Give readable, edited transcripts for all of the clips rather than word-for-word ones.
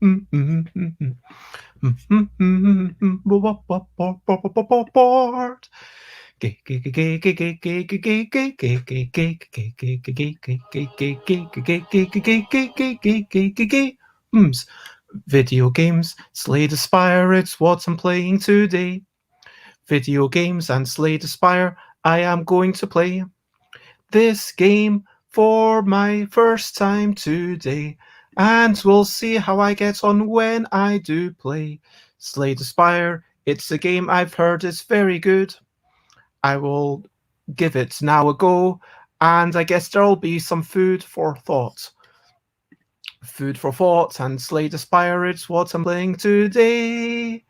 Video games, Slay the Spire, it's what I'm playing today. Video games and Slay the Spire, I am going to play this game for my first time today. And we'll see how I get on when I do play Slay the Spire. It's a game I've heard is very good. I will give it now a go, and I guess there'll be some food for thought. Food for thought and Slay the Spire, it's what I'm playing today.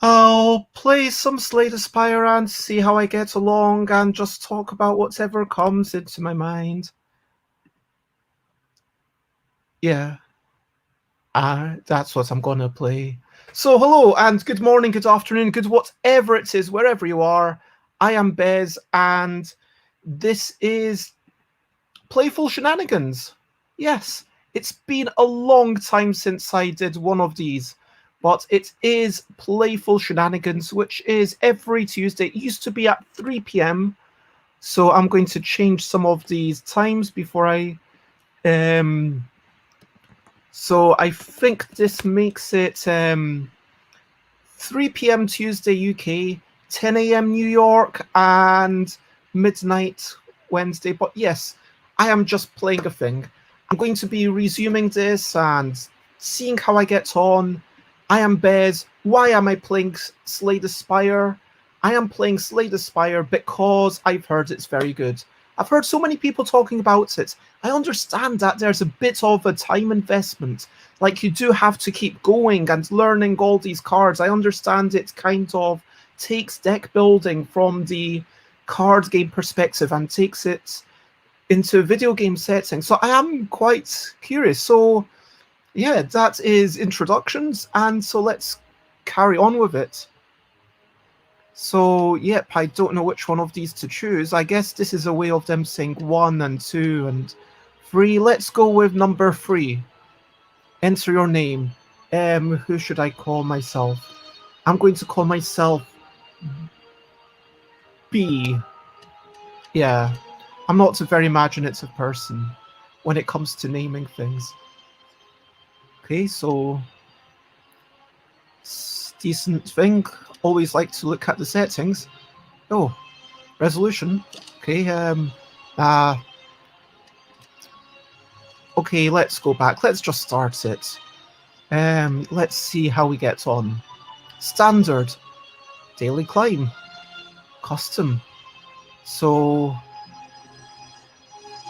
I'll play some Slay the Spire and see how I get along and just talk about whatever comes into my mind. Yeah, that's what I'm gonna play. So hello and good morning, good afternoon, good whatever it is, wherever you are. I am Bez and this is Playful Shenanigans. Yes, it's been a long time since I did one of these, but it is Playful Shenanigans, which is every Tuesday. It used to be at 3 p.m, so I'm going to change some of these times before I... So I think this makes it 3 p.m. Tuesday UK, 10 a.m. New York, and midnight Wednesday. But yes, I am just playing a thing. I'm going to be resuming this and seeing how I get on. I am Bez. Why am I playing Slay the Spire? I am playing Slay the Spire because I've heard it's very good. I've heard so many people talking about it. I understand that there's a bit of a time investment. Like, you do have to keep going and learning all these cards. I understand it kind of takes deck building from the card game perspective and takes it into a video game setting. So I am quite curious. So yeah, that is introductions. And so let's carry on with it. So, yep, I don't know which one of these to choose. I guess this is a way of them saying 1 and 2 and 3. Let's go with number 3. Enter your name. Who should I call myself? I'm going to call myself B. Yeah, I'm not a very imaginative person when it comes to naming things. Okay, so... decent thing. Always like to look at the settings. Oh, resolution. Okay, okay, let's go back. Let's just start it. Let's see how we get on. Standard. Daily climb. Custom. So...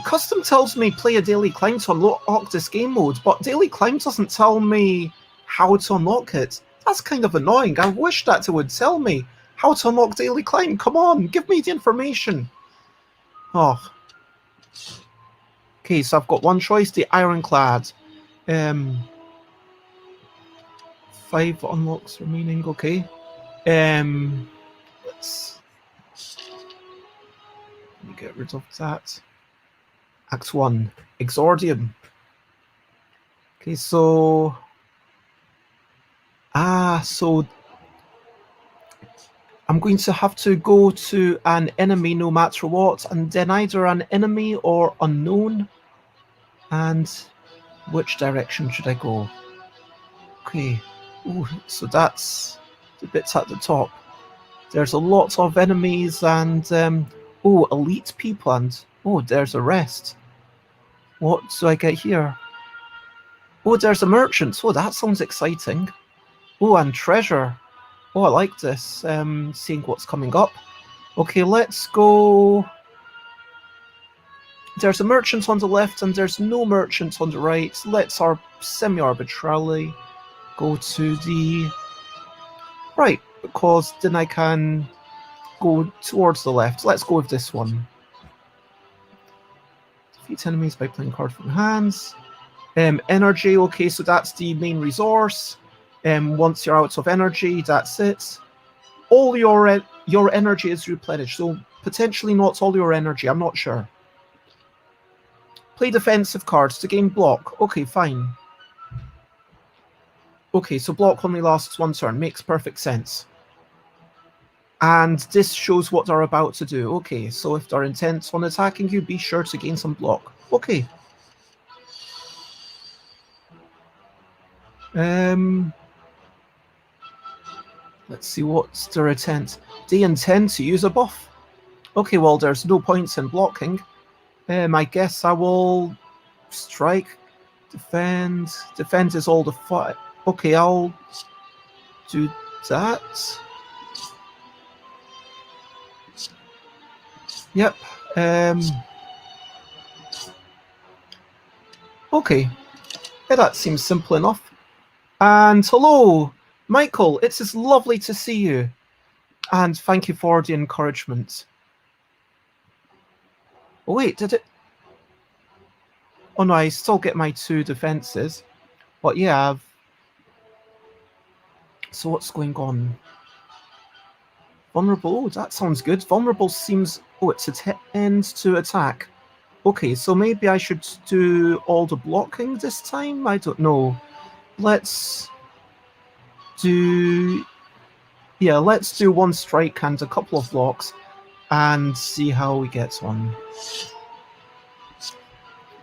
Custom tells me play a daily climb to unlock this game mode, but daily climb doesn't tell me how to unlock it. That's kind of annoying. I wish that it would tell me how to unlock daily climb. Come on, give me the information. Oh. Okay, so I've got one choice, the Ironclad. 5 unlocks remaining, okay. Let's... Let me get rid of that. Act 1, Exordium. Okay, so... so I'm going to have to go to an enemy no matter what, and then either an enemy or unknown. And which direction should I go? Okay. Ooh, so that's the bits at the top. There's a lot of enemies and oh, elite people, and oh, there's a rest. What do I get here? Oh, there's a merchant. Oh, that sounds exciting. Oh, and treasure. Oh, I like this. Seeing what's coming up. Okay, let's go. There's a merchant on the left and there's no merchant on the right. Let's semi-arbitrarily go to the right, because then I can go towards the left. Let's go with this one. Defeat enemies by playing card from hands. Energy, okay, so that's the main resource. Once you're out of energy, that's it. All your energy is replenished, so potentially not all your energy, I'm not sure. Play defensive cards to gain block. Okay, fine. Okay, so block only lasts one turn. Makes perfect sense. And this shows what they're about to do. Okay, so if they're intent on attacking you, be sure to gain some block. Okay. Let's see what's their intent. They intend to use a buff. Okay, well, there's no points in blocking. I guess I will strike, defend. Defend is all the fight. Okay, I'll do that. Yep. Okay. Yeah, that seems simple enough. And hello, Michael. It's lovely to see you. And thank you for the encouragement. Oh, wait, did it? Oh no, I still get my 2 defenses. But yeah, so what's going on? Vulnerable, oh, that sounds good. Vulnerable seems... Oh, it's end to attack. Okay, so maybe I should do all the blocking this time? I don't know. Let's do... Yeah, let's do 1 strike and a couple of blocks and see how we get on.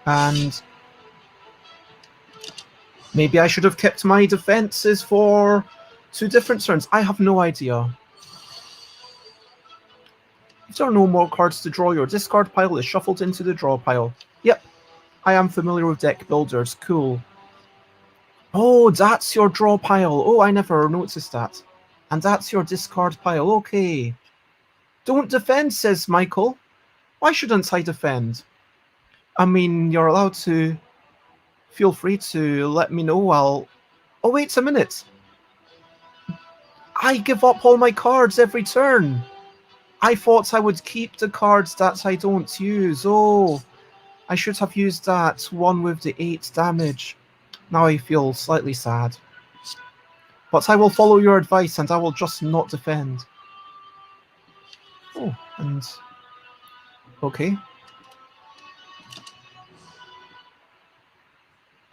And maybe I should have kept my defenses for 2 different turns. I have no idea. If there are no more cards to draw, your discard pile is shuffled into the draw pile. Yep, I am familiar with deck builders. Cool. Oh, that's your draw pile. Oh, I never noticed that. And that's your discard pile. Okay. Don't defend, says Michael. Why shouldn't I defend? I mean, you're allowed to... Feel free to let me know. Oh, wait a minute. I give up all my cards every turn. I thought I would keep the cards that I don't use. Oh, I should have used that one with the 8 damage. Now I feel slightly sad. But I will follow your advice and I will just not defend. Oh, and... Okay.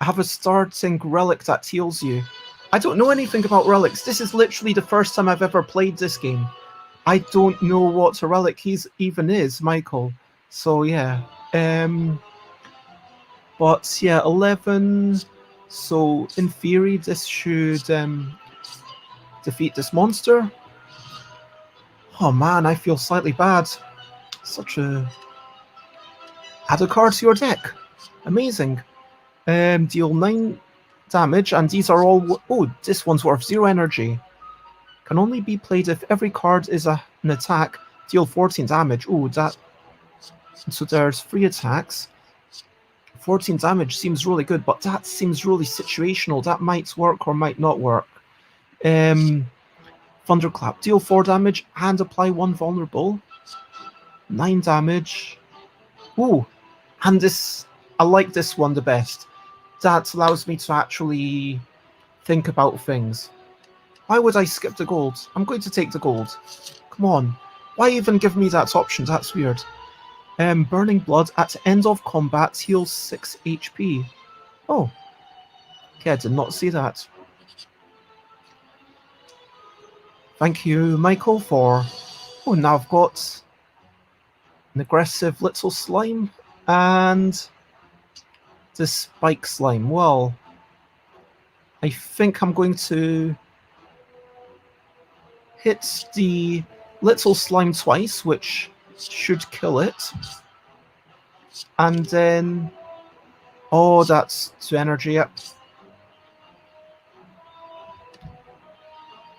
I have a starting relic that heals you. I don't know anything about relics. This is literally the first time I've ever played this game. I don't know what a relic even is, Michael. So yeah. But yeah, 11. So in theory, this should defeat this monster. Oh man, I feel slightly bad. Such a... Add a card to your deck. Amazing. Deal 9 damage, and these are all... Oh, this one's worth 0 energy. Can only be played if every card is an attack. Deal 14 damage. Oh, that... So there's 3 attacks. 14 damage seems really good, but that seems really situational. That might work or might not work. Thunderclap. Deal 4 damage and apply 1 vulnerable. 9 damage. Ooh, and this... I like this one the best. That allows me to actually think about things. Why would I skip the gold? I'm going to take the gold. Come on. Why even give me that option? That's weird. Burning Blood at end of combat heals 6 HP. Oh. Okay, I did not see that. Thank you, Michael, for... Oh, now I've got an aggressive little slime and the spike slime. Well, I think I'm going to hit the little slime twice, which should kill it. And then... Oh, that's 2 energy, yep.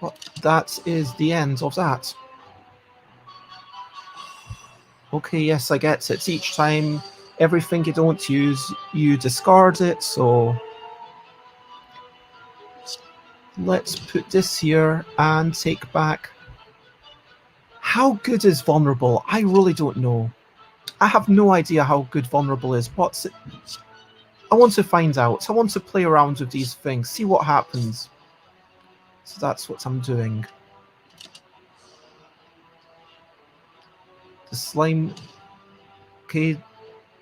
But that is the end of that. Okay, yes, I get it. Each time, everything you don't use, you discard it, so... Let's put this here and take back... How good is Vulnerable? I really don't know. I have no idea how good Vulnerable is, but I want to find out. I want to play around with these things, see what happens. So that's what I'm doing. The slime... Okay,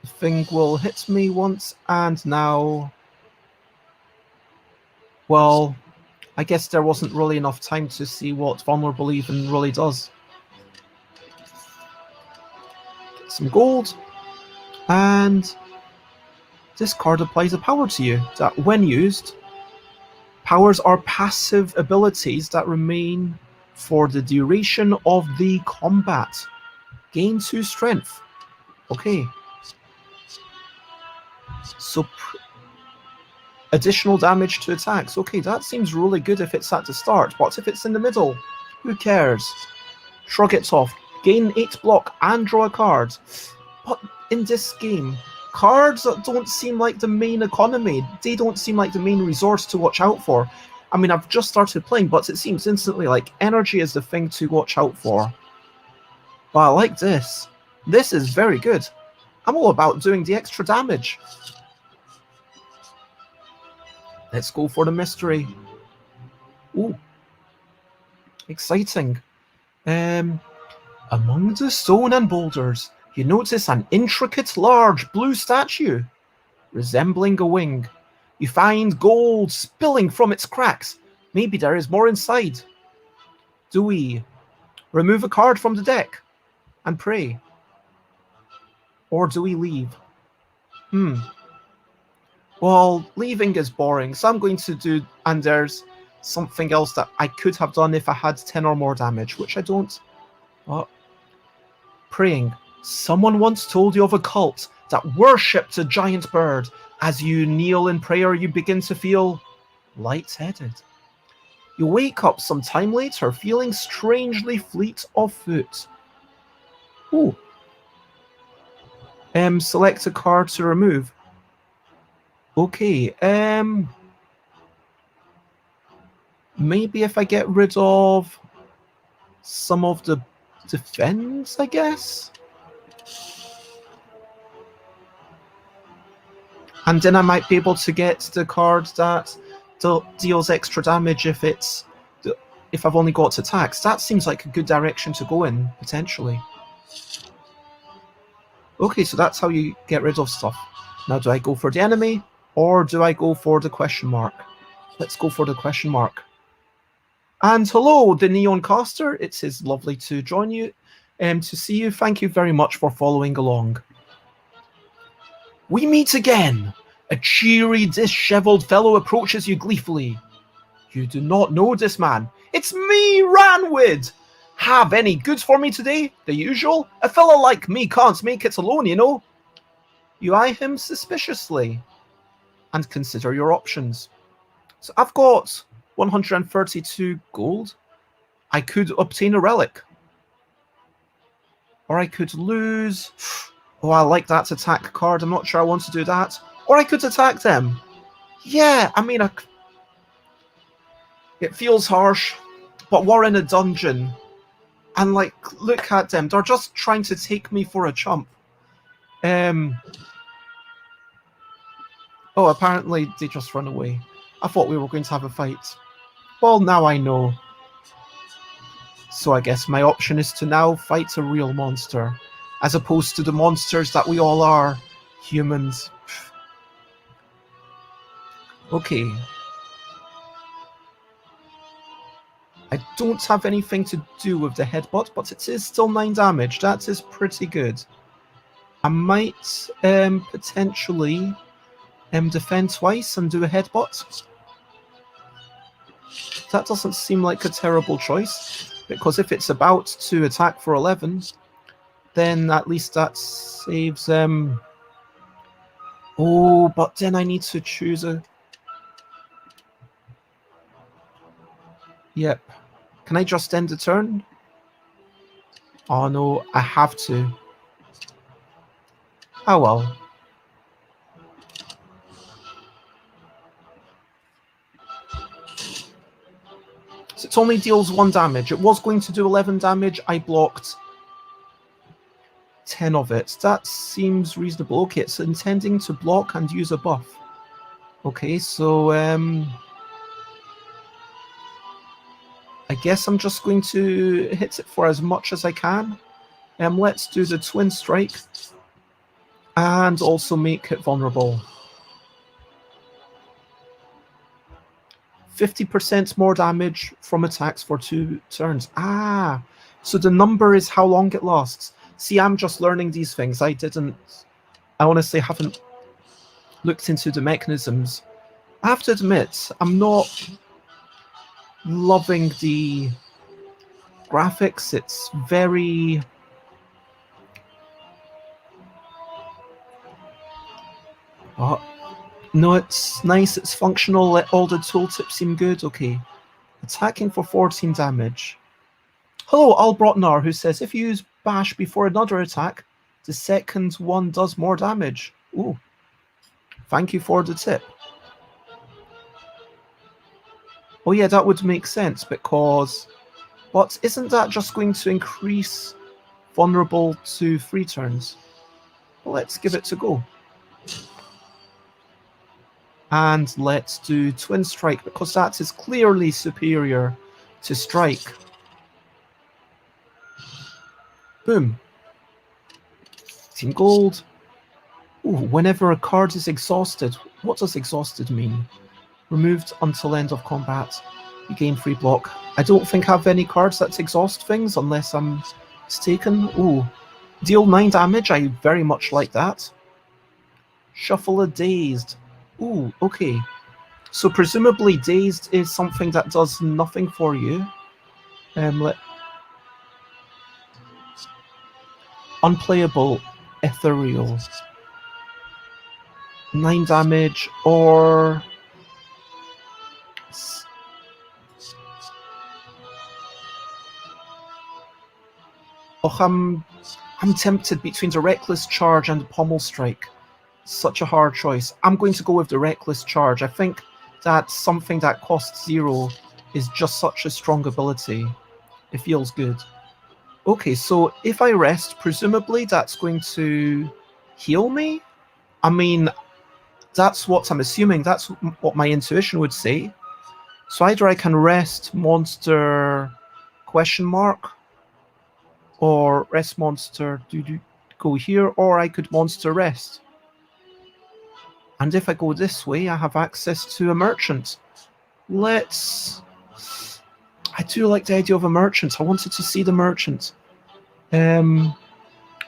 the thing will hit me once, and now... Well, I guess there wasn't really enough time to see what vulnerable even really does. Get some gold, and this card applies a power to you that, when used, powers are passive abilities that remain for the duration of the combat. Gain 2 strength. Okay. So additional damage to attacks. Okay, that seems really good if it's at the start. What if it's in the middle? Who cares? Shrug it off. Gain 8 block and draw a card. But in this game, cards don't seem like the main economy. They don't seem like the main resource to watch out for. I mean, I've just started playing, but it seems instantly like energy is the thing to watch out for. But I like this. This is very good. I'm all about doing the extra damage. Let's go for the mystery. Ooh. Exciting. Among the stone and boulders, you notice an intricate, large blue statue, resembling a wing. You find gold spilling from its cracks. Maybe there is more inside. Do we remove a card from the deck and pray? Or do we leave? Well, leaving is boring, so I'm going to do... And there's something else that I could have done if I had 10 or more damage, which I don't. What? Praying. Someone once told you of a cult that worshipped a giant bird. As you kneel in prayer, you begin to feel lightheaded. You wake up some time later, feeling strangely fleet of foot. Ooh. Select a card to remove. Okay, maybe if I get rid of some of the defense, I guess? And then I might be able to get the card that deals extra damage if I've only got attacks. That seems like a good direction to go in, potentially. Okay, so that's how you get rid of stuff. Now, do I go for the enemy, or do I go for the question mark? Let's go for the question mark. And hello, the Neon Caster. It is lovely to join you, to see you. Thank you very much for following along. We meet again. A cheery, disheveled fellow approaches you gleefully. You do not know this man. It's me, Ranwid. Have any goods for me today? The usual? A fellow like me can't make it alone, you know. You eye him suspiciously and consider your options. So I've got 132 gold. I could obtain a relic. Or I could lose... Oh, I like that attack card. I'm not sure I want to do that. Or I could attack them. Yeah, I mean, it feels harsh, but we're in a dungeon. And, like, look at them. They're just trying to take me for a chump. Oh, apparently they just run away. I thought we were going to have a fight. Well, now I know. So I guess my option is to now fight a real monster, as opposed to the monsters that we all are, humans. Okay. I don't have anything to do with the headbutt, but it is still 9 damage. That is pretty good. I might potentially defend twice and do a headbutt. That doesn't seem like a terrible choice, because if it's about to attack for 11, then at least that saves... Oh, but then I need to choose a... Yep. Can I just end the turn? Oh no, I have to. Oh well. So it only deals 1 damage. It was going to do 11 damage. I blocked 10 of it. That seems reasonable. Okay, it's intending to block and use a buff. Okay, so I guess I'm just going to hit it for as much as I can. Let's do the twin strike and also make it vulnerable. 50% more damage from attacks for 2 turns. Ah, so the number is how long it lasts. See, I'm just learning these things. I honestly haven't looked into the mechanisms. I have to admit, I'm not loving the graphics. It's very... no, it's nice, it's functional, all the tooltips seem good. Okay. Attacking for 14 damage. Hello, Albrotnar, who says, if you use Bash before another attack, the second one does more damage. Ooh. Thank you for the tip. Oh yeah, that would make sense, because... But isn't that just going to increase vulnerable to 3 turns? Well, let's give it a go. And let's do Twin Strike, because that is clearly superior to Strike. Boom. Team Gold. Ooh, whenever a card is exhausted. What does exhausted mean? Removed until end of combat. You gain free block. I don't think I have any cards that exhaust things, unless I'm mistaken. Ooh. Deal 9 damage. I very much like that. Shuffle a Dazed. Ooh, okay. So presumably Dazed is something that does nothing for you. Unplayable, Ethereal. 9 damage, or... Oh, I'm tempted between the Reckless Charge and the Pommel Strike. Such a hard choice. I'm going to go with the Reckless Charge. I think that something that costs 0 is just such a strong ability. It feels good. Okay, so if I rest, presumably that's going to heal me? I mean, that's what I'm assuming. That's what my intuition would say. So either I can rest monster ... or rest monster go here, or I could monster rest. And if I go this way, I have access to a merchant. I do like the idea of a merchant. I wanted to see the merchant. Well,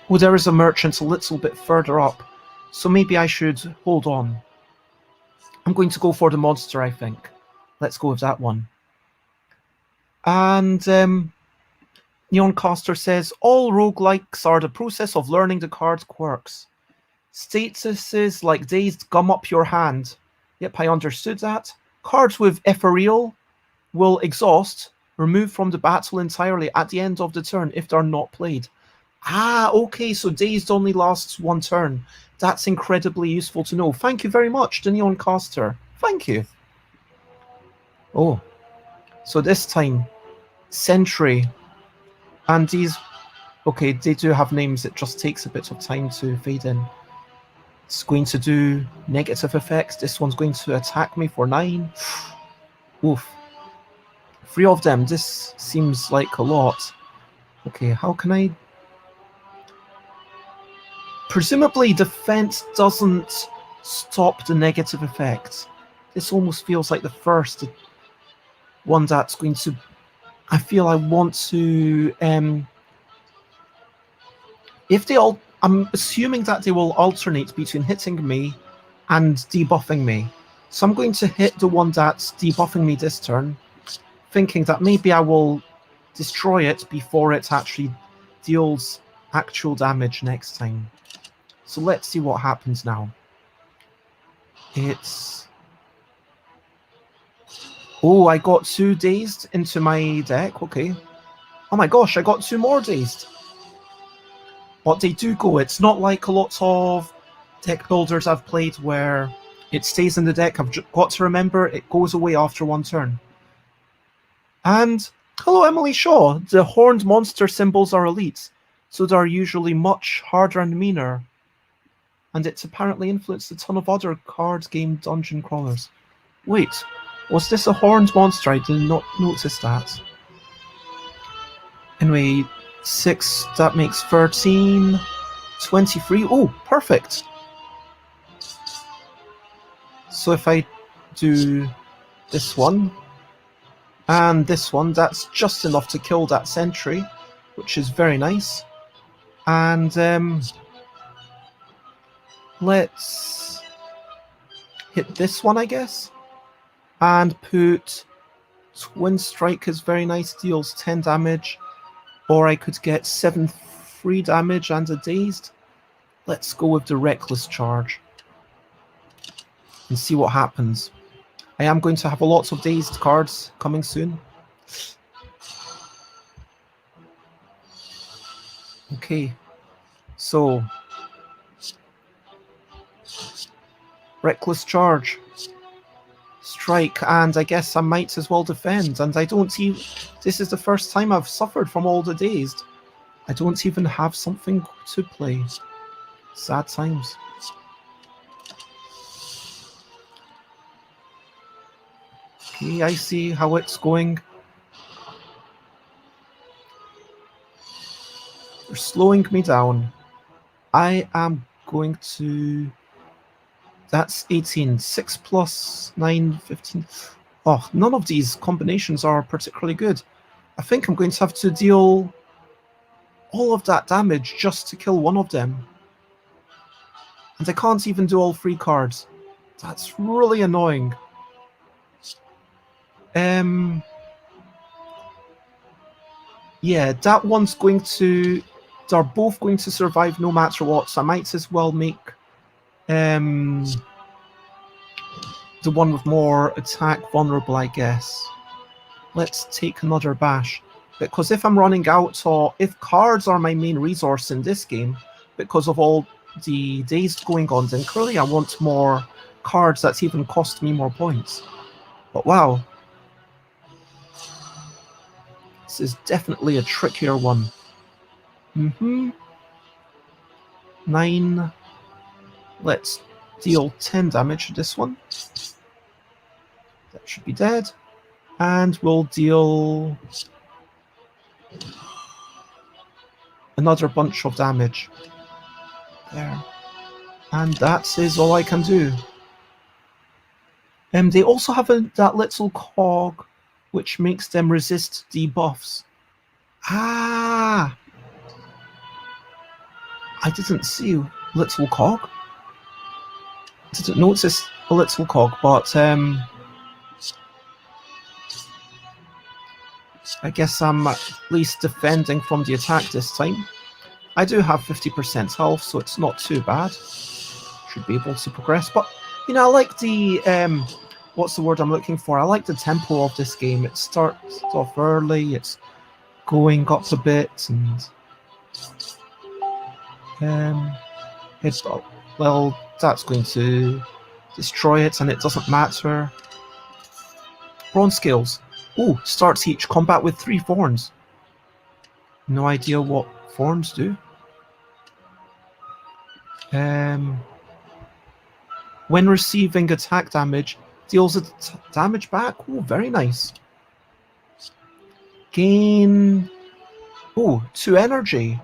there is a merchant a little bit further up, so maybe I should hold on. I'm going to go for the monster, I think. Let's go with that one. And Neoncaster says, all roguelikes are the process of learning the card's quirks. Statuses like Dazed gum up your hand. Yep, I understood that. Cards with Ethereal will exhaust, remove from the battle entirely at the end of the turn if they're not played. Ah, okay, so Dazed only lasts 1 turn. That's incredibly useful to know. Thank you very much, the Neoncaster. Thank you. Oh, so this time, Sentry. And these, okay, they do have names. It just takes a bit of time to fade in. It's going to do negative effects. This one's going to attack me for 9. Oof. 3 of them. This seems like a lot. Okay, how can I... Presumably defense doesn't stop the negative effects. This almost feels like the first one that's going to... I feel I want to... if they all... I'm assuming that they will alternate between hitting me and debuffing me. So I'm going to hit the one that's debuffing me this turn, thinking that maybe I will destroy it before it actually deals actual damage next time. So let's see what happens now. It's... Oh, I got 2 Dazed into my deck. Okay. Oh my gosh, I got 2 more Dazed. But they do go. It's not like a lot of deck builders I've played where it stays in the deck. I've got to remember it goes away after 1 turn. And hello, Emily Shaw. The horned monster symbols are elite, so they're usually much harder and meaner. And it's apparently influenced a ton of other card game dungeon crawlers. Wait, was this a horned monster? I did not notice that. Anyway, 6, that makes 13, 23. Oh, perfect. So if I do this one, And this one, that's just enough to kill that sentry, which is very nice. And let's hit this one, I guess. And put Twin Strike is very nice, deals 10 damage. Or I could get 7 free damage and a dazed. Let's go with the Reckless Charge and see what happens. I am going to have a lot of dazed cards coming soon. Okay, so Reckless Charge, Strike, and I guess I might as well defend. And I don't even... This is the first time I've suffered from all the dazed. I don't even have something to play. Sad times. Okay, I see how it's going. They're slowing me down. I am going to... That's 18. 6 plus 9, 15. Oh, none of these combinations are particularly good. I think I'm going to have to deal all of that damage just to kill one of them. And I can't even do all 3 cards. That's really annoying. Yeah, that one's going to... They're both going to survive no matter what, so I might as well make the one with more attack vulnerable, I guess. Let's take another bash. Because if I'm running out, or if cards are my main resource in this game, because of all the dazed going on, then clearly I want more cards that even cost me more points. But wow. This is definitely a trickier one. 9. Let's deal 10 damage to this one. That should be dead. And we'll deal another bunch of damage. There. And that is all I can do. They also have that little cog which makes them resist debuffs. Ah! I didn't see little cog. Didn't notice a little cog, but I guess I'm at least defending from the attack this time. I do have 50% health, so it's not too bad. Should be able to progress, but you know, I like the what's the word I'm looking for? I like the tempo of this game. It starts off early, it's going up a bit, and well, that's going to destroy it, and it doesn't matter. Bronze Scales. Oh, starts each combat with 3 thorns. No idea what thorns do. When receiving attack damage, deals damage back. Oh, very nice. Gain 2 energy.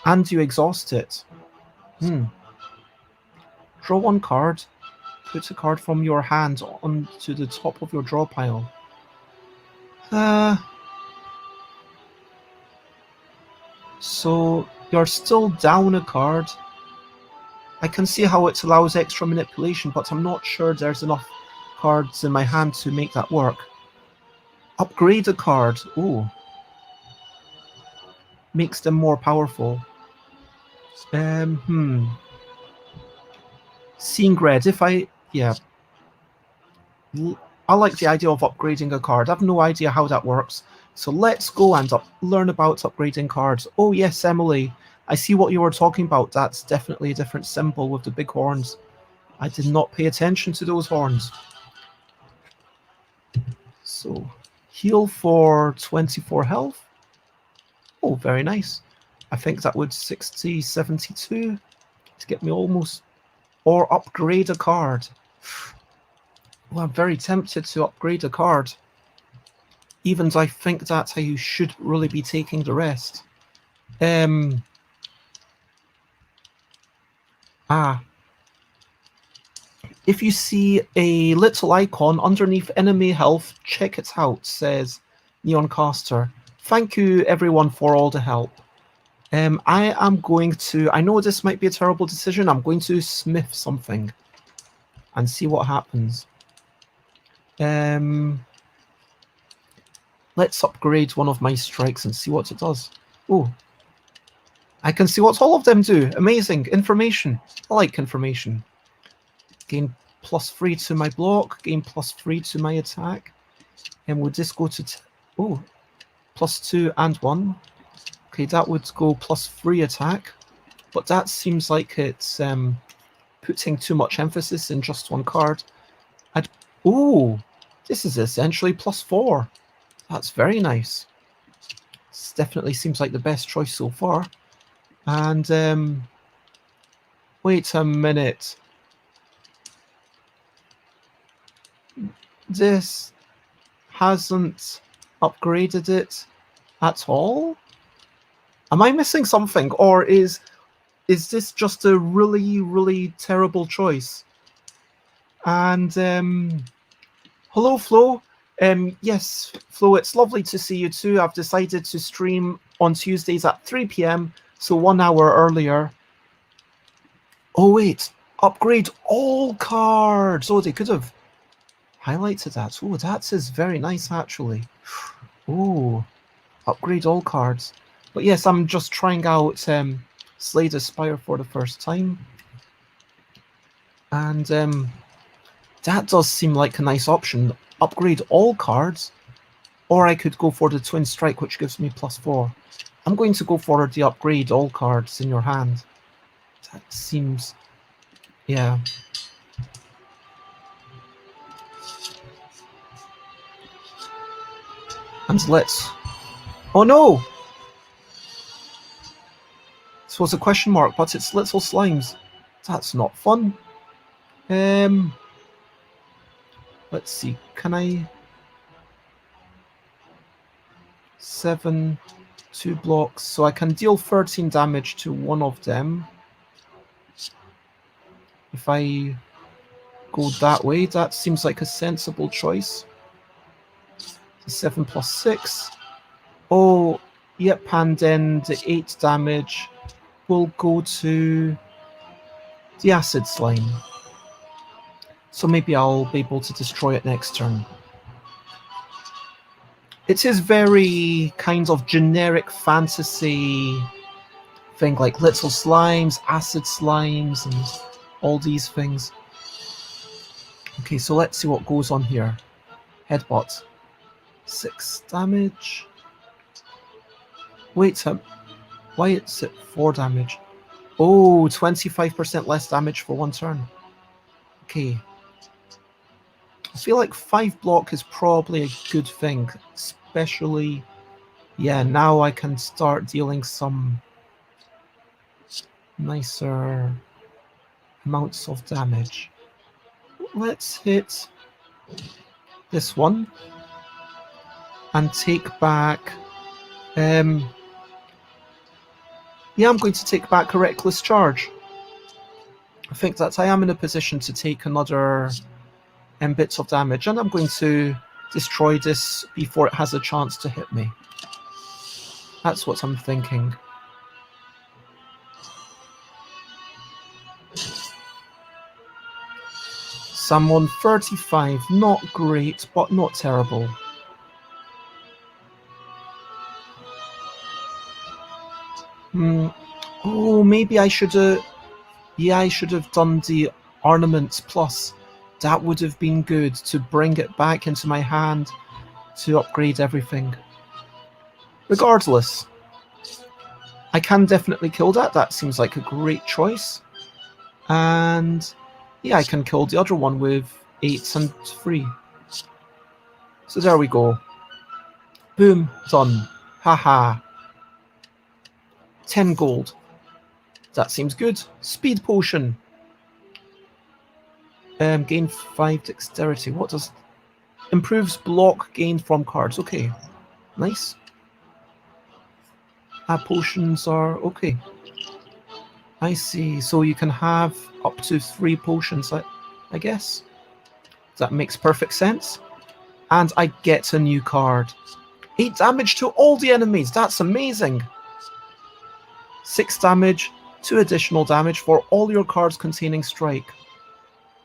And you exhaust it. Draw 1 card. Put a card from your hand onto the top of your draw pile. So you're still down a card. I can see how it allows extra manipulation, but I'm not sure there's enough cards in my hand to make that work. Upgrade a card. Oh. Makes them more powerful. Seeing red. I like the idea of upgrading a card. I have no idea how that works. So let's go and learn about upgrading cards. Oh yes, Emily. I see what you were talking about. That's definitely a different symbol with the big horns. I did not pay attention to those horns. So, heal for 24 health. Oh, very nice. I think that would 60, 72 to get me almost... Or upgrade a card. Well, I'm very tempted to upgrade a card. Even though I think that's how you should really be taking the rest. If you see a little icon underneath enemy health, check it out, says Neoncaster. Thank you everyone for all the help. I am going to, I know this might be a terrible decision, I'm going to smith something and see what happens. Let's upgrade one of my strikes and see what it does. Oh, I can see what all of them do. Amazing. Information. I like information. Gain +3 to my block, gain +3 to my attack. And would this go to... oh, +2 and 1. Okay, that would go +3 attack. But that seems like it's putting too much emphasis in just one card. Ooh, this is essentially +4. That's very nice. This definitely seems like the best choice so far. And wait a minute. This hasn't upgraded it at all? Am I missing something? Or is this just a really, really terrible choice? And hello, Flo. Yes, Flo, it's lovely to see you too. I've decided to stream on Tuesdays at 3 p.m, so 1 hour earlier. Oh, wait. Upgrade all cards. Oh, they could have highlighted that. Oh, that is very nice, actually. Oh, upgrade all cards. But yes, I'm just trying out Slay the Spire for the first time. And that does seem like a nice option. Upgrade all cards. Or I could go for the Twin Strike, which gives me +4. I'm going to go for the upgrade all cards in your hand. That seems... yeah. And let's... oh no! This was a question mark, but it's little slimes. That's not fun. Let's see, can I... 7, 2 blocks, so I can deal 13 damage to one of them. If I go that way, that seems like a sensible choice. 7 + 6. Oh, yep, and then the 8 damage will go to the acid slime. So maybe I'll be able to destroy it next turn. It is very kind of generic fantasy thing, like little slimes, acid slimes, and all these things. Okay, so let's see what goes on here. Headbutt. 6 damage. Wait, why is it 4 damage? Oh, 25% less damage for one turn. Okay. I feel like 5 block is probably a good thing, especially... yeah, now I can start dealing some nicer amounts of damage. Let's hit this one and take back... yeah, I'm going to take back a reckless charge. I think that I am in a position to take another bits of damage, and I'm going to destroy this before it has a chance to hit me. That's what I'm thinking. Someone 35, not great, but not terrible. Oh, maybe I should have... yeah, I should have done the Ornaments Plus. That would have been good to bring it back into my hand to upgrade everything. Regardless, I can definitely kill that. That seems like a great choice. And yeah, I can kill the other one with 8 and 3. So there we go. Boom, done. Haha. 10 gold. That seems good. Speed potion. Gain 5 dexterity. What does... improves block gained from cards. Okay. Nice. Potions are... okay. I see. So you can have up to 3 potions. I guess. That makes perfect sense. And I get a new card. 8 damage to all the enemies. That's amazing. 6 damage, 2 additional damage for all your cards containing strike.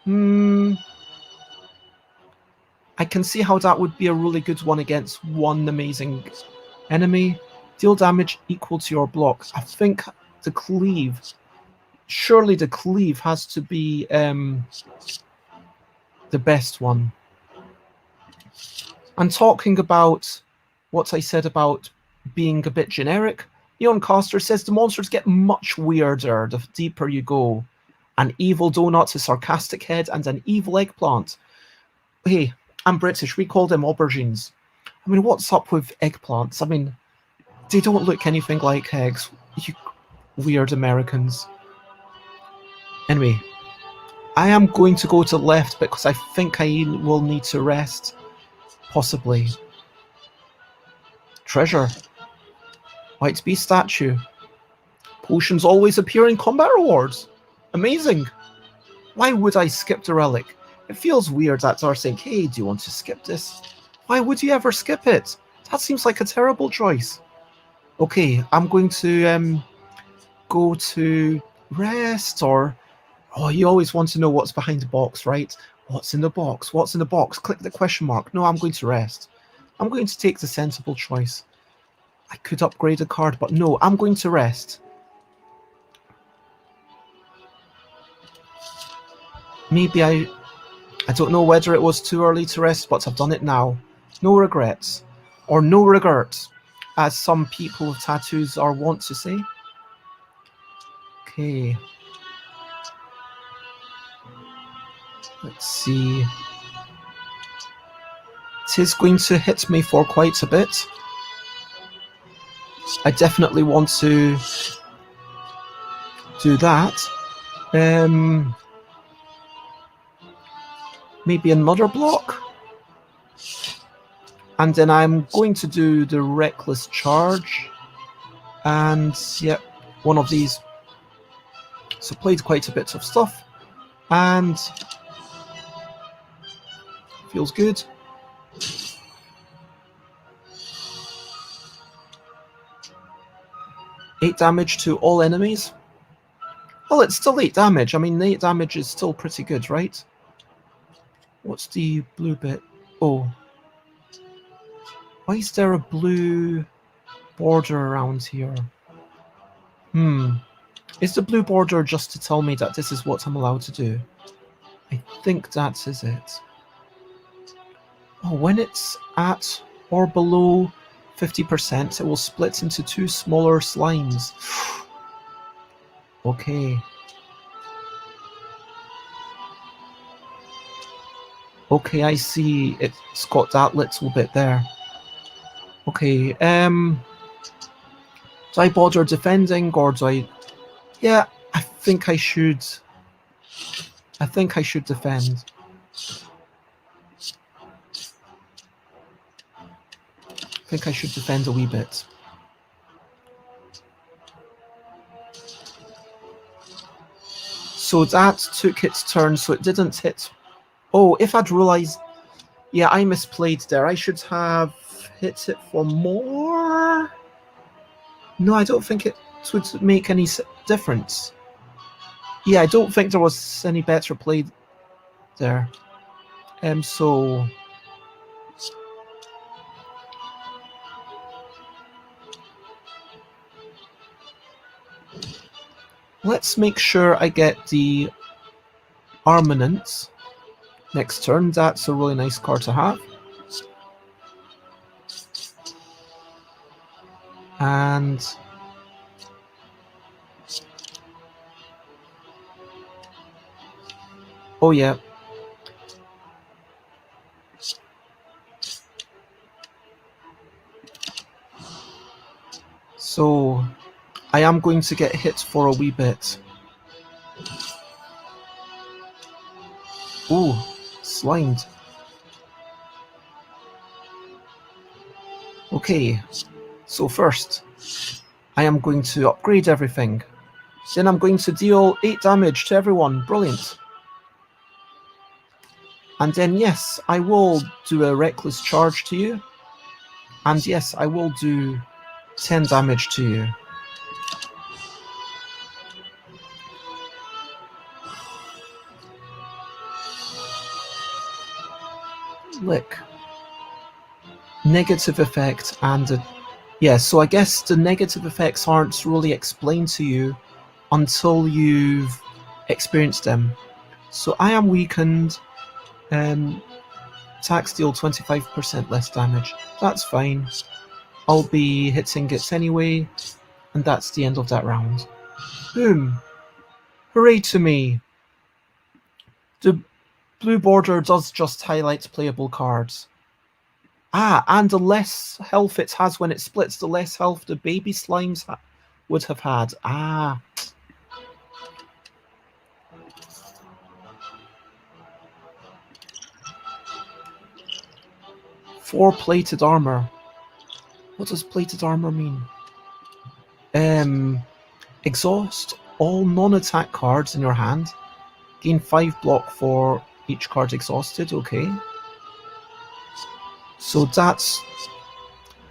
I can see how that would be a really good one against one amazing enemy. Deal damage equal to your block. I think the cleave. Surely the cleave has to be the best one. And talking about what I said about being a bit generic, Eon Caster says the monsters get much weirder the deeper you go. An evil donut, a sarcastic head, and an evil eggplant. Hey, I'm British, we call them aubergines. I mean, what's up with eggplants? I mean, they don't look anything like eggs. You weird Americans. Anyway, I am going to go to the left because I think I will need to rest. Possibly. Treasure. White Beast statue. Potions always appear in combat rewards. Amazing. Why would I skip the relic? It feels weird that they're saying, hey, do you want to skip this? Why would you ever skip it? That seems like a terrible choice. Okay, I'm going to go to rest or... Oh, you always want to know what's behind the box, right? What's in the box? What's in the box? Click the question mark. No, I'm going to rest. I'm going to take the sensible choice. I could upgrade a card, but no, I'm going to rest. Maybe I don't know whether it was too early to rest, but I've done it now. No regrets. Or no regrets, as some people with tattoos are wont to say. Okay. Let's see. It is going to hit me for quite a bit. I definitely want to do that. Maybe another block. And then I'm going to do the reckless charge. And yep, one of these. So played quite a bit of stuff. And feels good. Eight damage to all enemies. Well, it's still 8 damage. I mean, 8 damage is still pretty good, right? What's the blue bit? Oh. Why is there a blue border around here? Is the blue border just to tell me that this is what I'm allowed to do? I think that is it. Oh, when it's at or below 50%, it will split into 2 smaller slimes. Okay. Okay, I see. It's got that little bit there. Okay, do I bother defending or do I... Yeah, I think I should. I think I should defend. I think I should defend a wee bit. So that took its turn, so it didn't hit. Oh, if I'd realised... Yeah, I misplayed there. I should have hit it for more? No, I don't think it would make any difference. Yeah, I don't think there was any better play there. So... Let's make sure I get the Armament next turn. That's a really nice card to have. And... Oh yeah. So... I am going to get hit for a wee bit. Ooh, slimed. Okay, so first, I am going to upgrade everything. Then I'm going to deal 8 damage to everyone. Brilliant. And then, yes, I will do a reckless charge to you. And yes, I will do 10 damage to you. Lick. Negative effect and... yeah, so I guess the negative effects aren't really explained to you until you've experienced them. So I am weakened. Attacks deal 25% less damage. That's fine. I'll be hitting it anyway, and that's the end of that round. Boom! Hooray to me! The blue border does just highlight playable cards. And the less health it has when it splits, the less health the baby slimes would have had. 4 plated armor. What does plated armor mean? Exhaust all non-attack cards in your hand. Gain 5 block for each card exhausted. Okay. So that's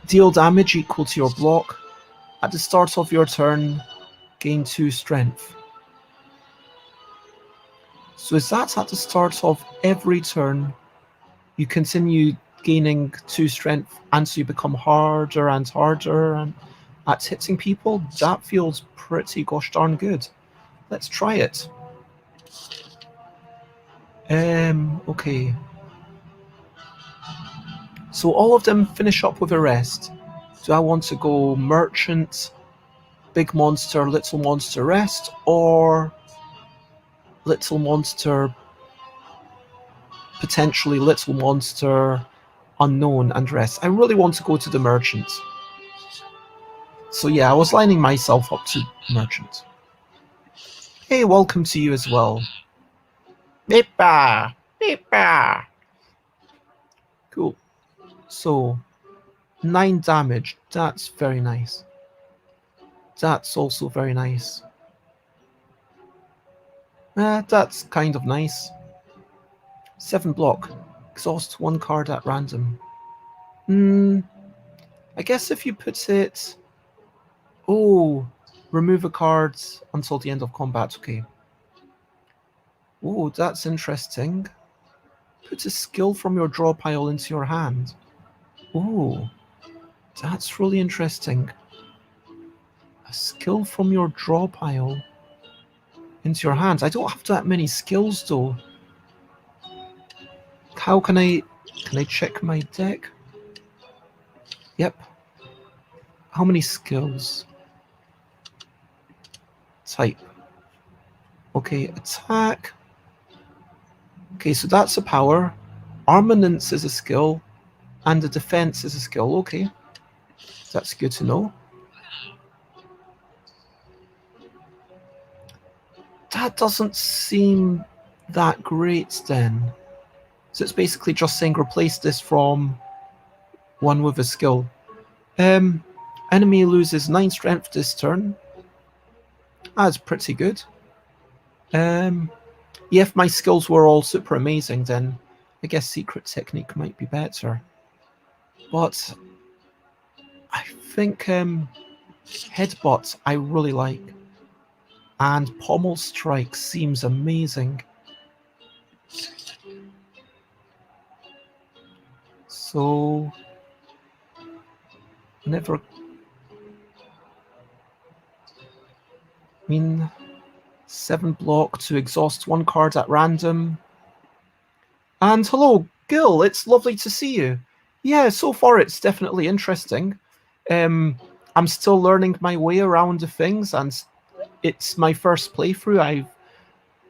deal damage equal to your block. At the start of your turn, gain 2 strength. So is that at the start of every turn, you continue gaining 2 strength, and so you become harder and harder and at hitting people? That feels pretty gosh darn good. Let's try it. Okay. So all of them finish up with a rest. Do I want to go merchant, big monster, little monster rest, or little monster, potentially little monster, unknown and rest? I really want to go to the merchant. So yeah, I was lining myself up to merchant. Hey, welcome to you as well. Beepa! Beepa! Cool. So, 9 damage. That's very nice. That's also very nice. That's kind of nice. 7 block. Exhaust 1 card at random. I guess if you put it... oh, remove a card until the end of combat. Okay. Oh, that's interesting. Put a skill from your draw pile into your hand. Oh, that's really interesting. A skill from your draw pile into your hand. I don't have that many skills though. How can I check my deck? Yep. How many skills? Type. Okay, attack. Okay, so that's a power. Armaments is a skill. And the defense is a skill. Okay. That's good to know. That doesn't seem that great then. So it's basically just saying replace this from one with a skill. Enemy loses 9 strength this turn. That's pretty good. If my skills were all super amazing, then I guess secret technique might be better. But I think headbutt I really like. And pommel strike seems amazing. So whenever... I mean, 7 block to exhaust 1 card at random. And hello, Gil, it's lovely to see you. Yeah, so far it's definitely interesting. I'm still learning my way around the things, and it's my first playthrough. I've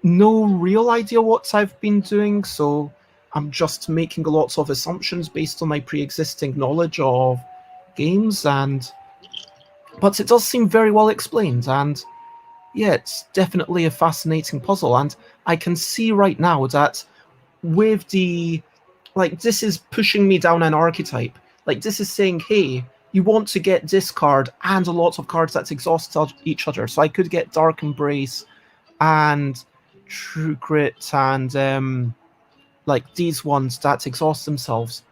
no real idea what I've been doing, so I'm just making lots of assumptions based on my pre-existing knowledge of games, but it does seem very well explained, and yeah, it's definitely a fascinating puzzle, and I can see right now that with the... like, this is pushing me down an archetype. Like, this is saying, hey, you want to get this card and a lot of cards that exhaust each other. So I could get Dark Embrace and True Grit and like these ones that exhaust themselves.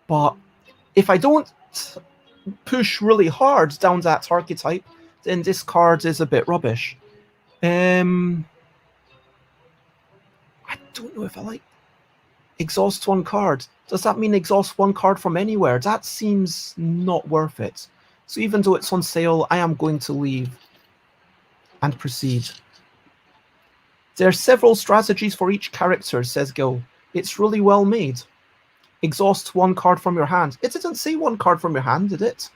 But if I don't push really hard down that archetype, then this card is a bit rubbish. I don't know if I like exhaust one card. Does that mean exhaust one card from anywhere? That seems not worth it. So even though it's on sale, I am going to leave and proceed. There are several strategies for each character, says Gil. It's really well made. Exhaust one card from your hand. It didn't say one card from your hand, did it?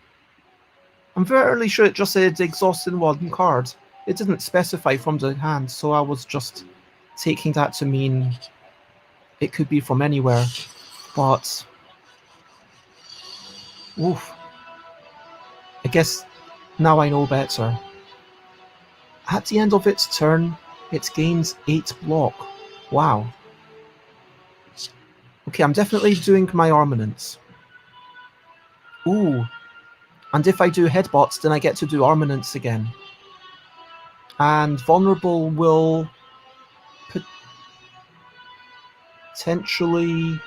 I'm fairly sure it just said exhausting one card. It didn't specify from the hand, so I was just taking that to mean it could be from anywhere. But oof. I guess now I know better. At the end of its turn, it gains 8 block. Wow. Okay, I'm definitely doing my armaments. Ooh. And if I do headbutts, then I get to do armaments again. And vulnerable will potentially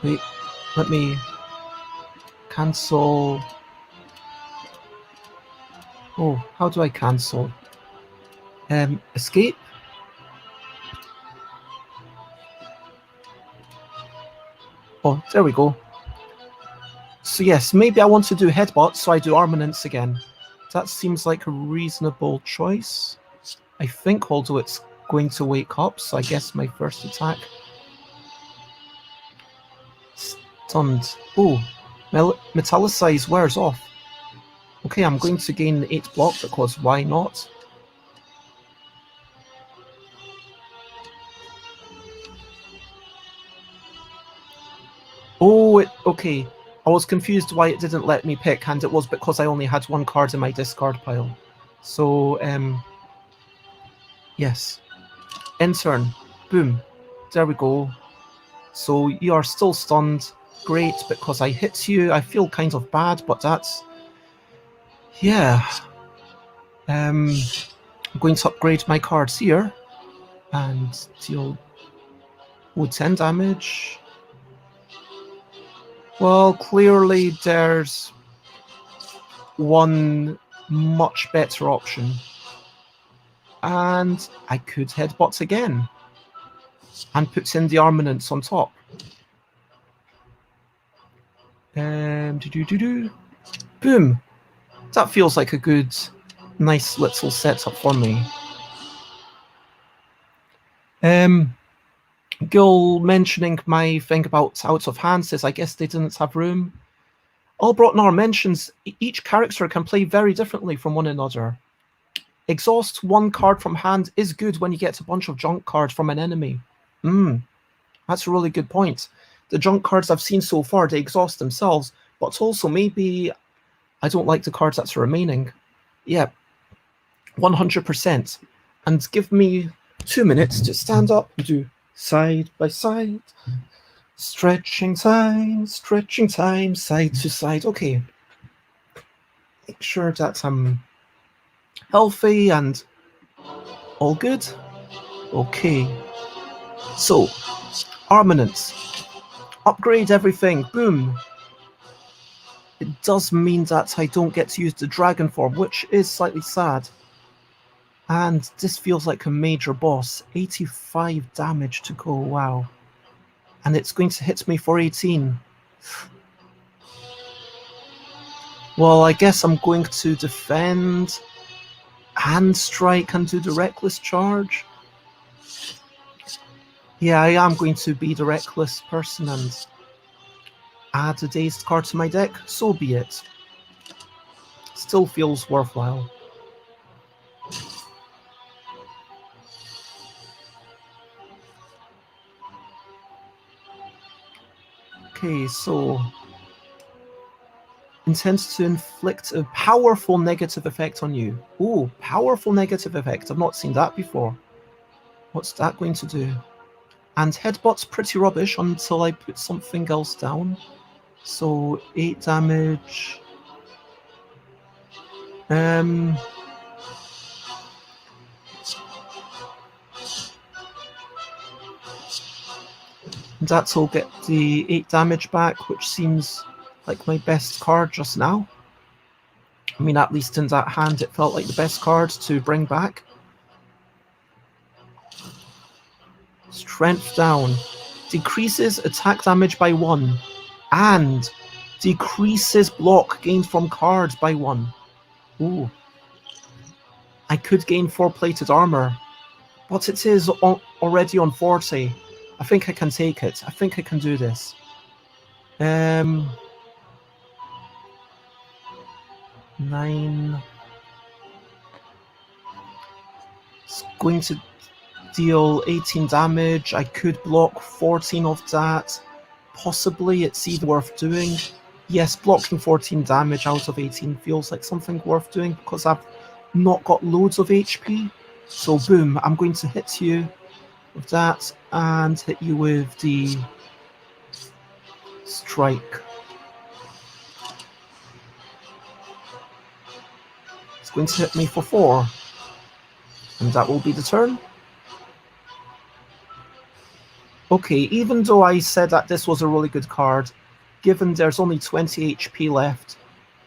wait, let me cancel. Oh, how do I cancel? Escape? Oh, there we go. So yes, maybe I want to do headbutts, so I do armaments again. That seems like a reasonable choice. I think, although it's going to wake up, so I guess my first attack. Stunned. Oh, metallicize wears off. Okay, I'm going to gain 8 block because why not? Oh, okay. I was confused why it didn't let me pick, and it was because I only had 1 card in my discard pile. So, yes. End turn. Boom. There we go. So you are still stunned. Great, because I hit you. I feel kind of bad, but that's... yeah. I'm going to upgrade my cards here. And deal... 10 damage. Well, clearly there's one much better option. And I could headbutt again. And puts in the armaments on top. Boom. That feels like a good, nice little setup for me. Gil mentioning my thing about out of hand says, I guess they didn't have room. Albrotnar mentions each character can play very differently from one another. Exhaust 1 card from hand is good when you get a bunch of junk cards from an enemy. That's a really good point. The junk cards I've seen so far, they exhaust themselves, but also maybe I don't like the cards that's remaining. Yeah, 100%. And give me 2 minutes to stand up and do side by side. Stretching time, side to side. Okay. Make sure that I'm healthy and all good. Okay. So, armaments. Upgrade everything. Boom. It does mean that I don't get to use the dragon form, which is slightly sad. And this feels like a major boss. 85 damage to go, wow. And it's going to hit me for 18. Well, I guess I'm going to defend and strike and do the reckless charge. Yeah, I am going to be the reckless person and add a dazed card to my deck. So be it. Still feels worthwhile. Okay, so intends to inflict a powerful negative effect on you. Ooh, powerful negative effect. I've not seen that before. What's that going to do? And headbutt's pretty rubbish until I put something else down. So 8 damage. That will get the 8 damage back, which seems like my best card just now. I mean, at least in that hand, it felt like the best card to bring back. Strength down. Decreases attack damage by 1. And decreases block gained from cards by 1. Ooh. I could gain 4 plated armor, but it is already on 40. I think I can take it. I think I can do this. 9. It's going to deal 18 damage. I could block 14 of that. Possibly it's even worth doing. Yes, blocking 14 damage out of 18 feels like something worth doing because I've not got loads of HP. So boom, I'm going to hit you with that and hit you with the strike. It's going to hit me for 4. And that will be the turn. Okay, even though I said that this was a really good card, given there's only 20 HP left,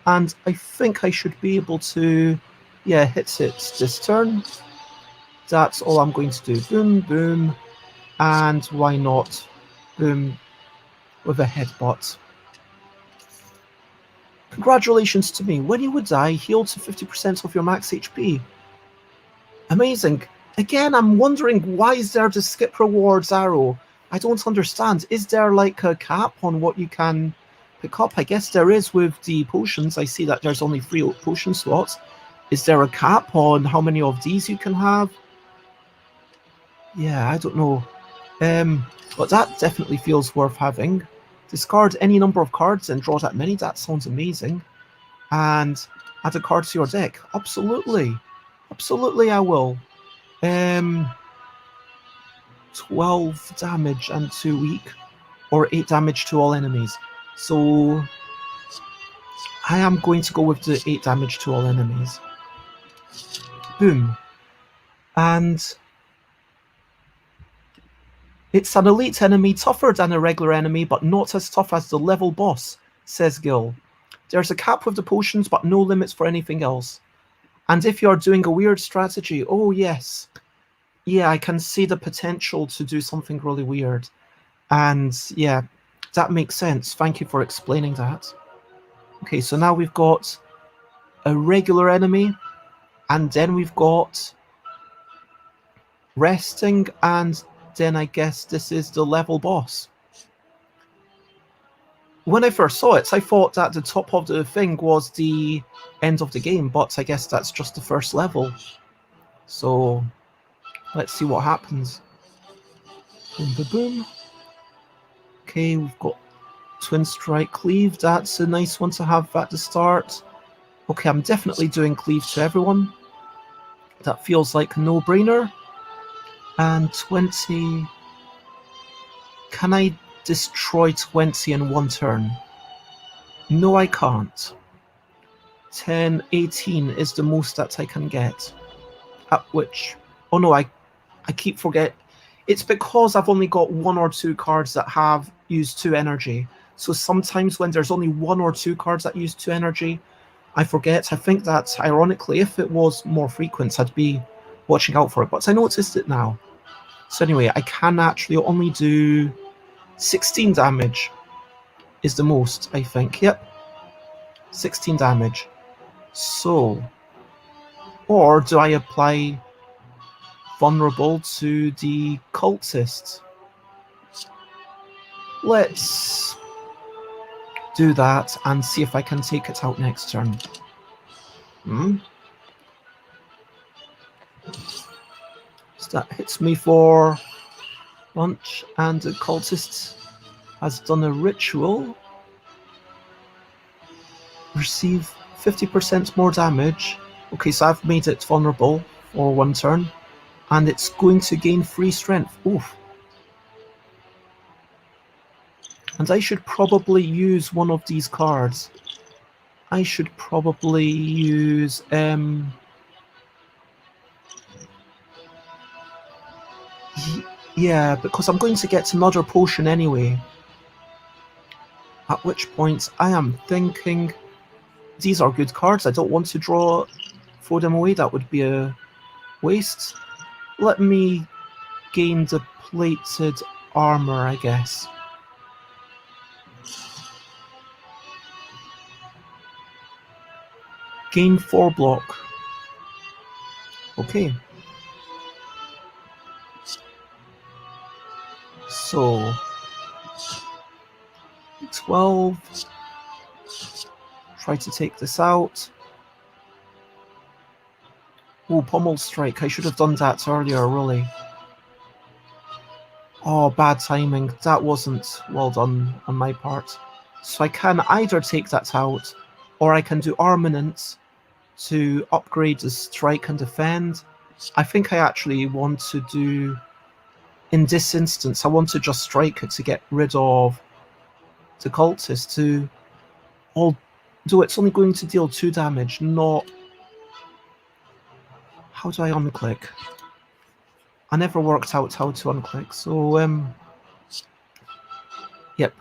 and I think I should be able to, hit it this turn. That's all I'm going to do. Boom, boom, and why not boom with a headbutt. Congratulations to me. When you would die, heal to 50% of your max HP. Amazing. Again, I'm wondering, why is there the skip rewards arrow? I don't understand. Is there like a cap on what you can pick up? I guess there is with the potions. I see that there's only 3 potion slots. Is there a cap on how many of these you can have? Yeah, I don't know. But that definitely feels worth having. Discard any number of cards and draw that many. That sounds amazing. And add a card to your deck. Absolutely. Absolutely, I will. 12 damage and 2 weak, or 8 damage to all enemies. So I am going to go with the 8 damage to all enemies. Boom. And it's an elite enemy, tougher than a regular enemy, but not as tough as the level boss, says Gil. There's a cap with the potions, but no limits for anything else. And if you're doing a weird strategy, oh yes. Yeah, I can see the potential to do something really weird. And yeah, that makes sense. Thank you for explaining that. Okay, so now we've got a regular enemy, and then we've got resting, and then I guess this is the level boss. When I first saw it, I thought that the top of the thing was the end of the game, but I guess that's just the first level. So let's see what happens. Boom, boom, boom. Okay, we've got Twin Strike Cleave. That's a nice one to have at the start. Okay, I'm definitely doing Cleave to everyone. That feels like a no-brainer. And 20... Can I destroy 20 in one turn? No, I can't. 10, 18 is the most that I can get. At which... Oh no, I keep forgetting. It's because I've only got 1 or 2 cards that have used 2 energy. So sometimes when there's only 1 or 2 cards that use 2 energy, I forget. I think that, ironically, if it was more frequent, I'd be watching out for it. But I noticed it now. So anyway, I can actually only do 16 damage is the most, I think. Yep. 16 damage. So... Or do I apply vulnerable to the cultist? Let's do that and see if I can take it out next turn. So that hits me for lunch, and the cultist has done a ritual. Receive 50% more damage. Okay, so I've made it vulnerable for 1 turn. And it's going to gain 3 strength. Oof. And I should probably use one of these cards. I should probably use... Yeah, because I'm going to get another potion anyway. At which point I am thinking, these are good cards. I don't want to throw them away. That would be a waste. Let me gain depleted armor, I guess. Gain 4 block. Okay. So 12. Try to take this out. Oh, pommel strike. I should have done that earlier, really. Oh, bad timing. That wasn't well done on my part. So I can either take that out, or I can do armaments to upgrade the strike and defend. I think I actually want to do, in this instance, I want to just strike it to get rid of the cultist, although it's only going to deal 2 damage, not... How do I unclick? I never worked out how to unclick, so, yep.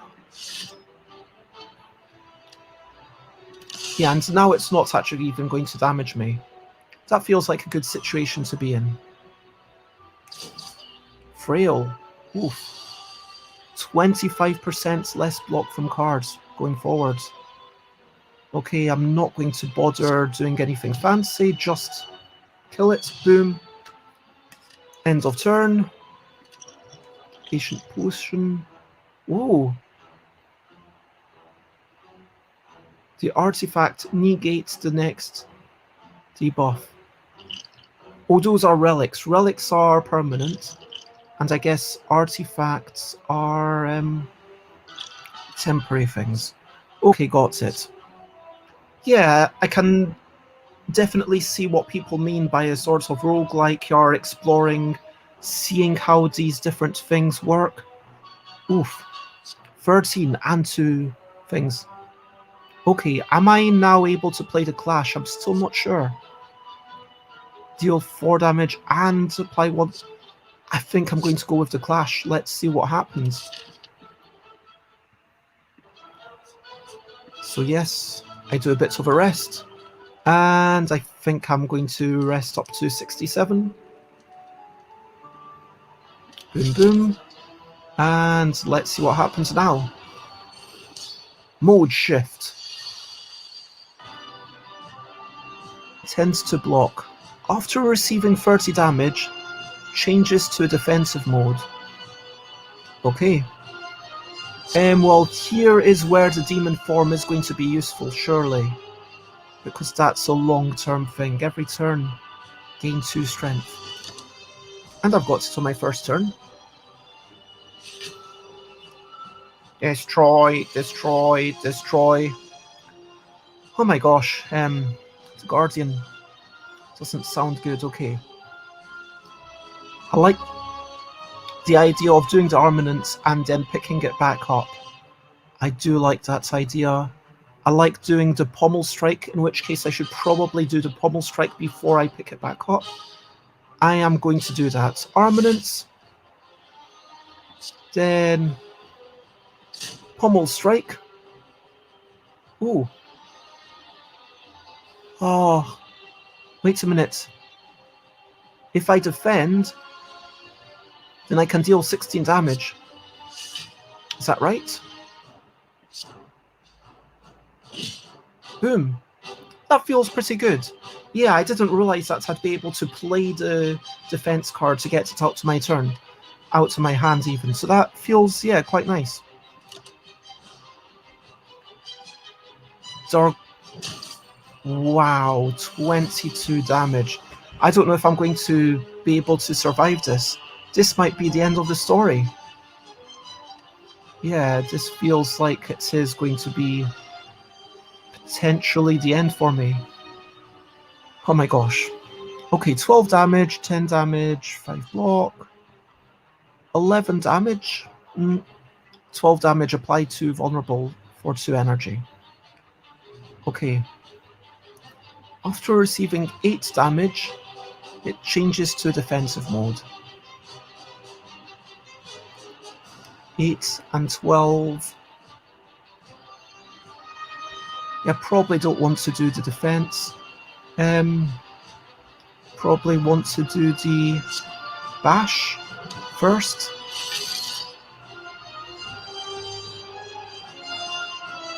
Yeah, and now it's not actually even going to damage me. That feels like a good situation to be in. Frail. Oof. 25% less block from cards going forward. Okay, I'm not going to bother doing anything fancy, just kill it, boom. End of turn. Patient potion. Whoa. The artifact negates the next debuff. Oh, those are relics. Relics are permanent. And I guess artifacts are temporary things. Okay, got it. Yeah, I can definitely see what people mean by a sort of roguelike. You're exploring, seeing how these different things work. Oof. 13 and 2 things. Okay, am I now able to play the Clash? I'm still not sure. Deal 4 damage and apply 1. I think I'm going to go with the Clash. Let's see what happens. So yes, I do a bit of a rest. And I think I'm going to rest up to 67. Boom, boom. And let's see what happens now. Mode shift. Tends to block. After receiving 30 damage, changes to a defensive mode. Okay. Well, here is where the demon form is going to be useful, surely. Because that's a long-term thing. Every turn, gain 2 strength. And I've got to my first turn. Destroy, destroy, destroy. Oh my gosh, the Guardian doesn't sound good. Okay. I like the idea of doing the armaments and then picking it back up. I do like that idea. I like doing the pommel strike, in which case I should probably do the pommel strike before I pick it back up. I am going to do that. Armaments. Then pommel strike. Ooh. Oh. Wait a minute. If I defend, then I can deal 16 damage. Is that right? Boom. That feels pretty good. Yeah, I didn't realise that I'd be able to play the defense card to get it out to my turn. Out to my hand even. So that feels, yeah, quite nice. Dark. Wow, 22 damage. I don't know if I'm going to be able to survive this. This might be the end of the story. Yeah, this feels like it is going to be potentially the end for me. Oh my gosh. Okay, 12 damage, 10 damage, 5 block, 11 damage, 12 damage applied to vulnerable for 2 energy. Okay. After receiving 8 damage, it changes to defensive mode. 8 and 12. Yeah, probably don't want to do the defense. Probably want to do the bash first.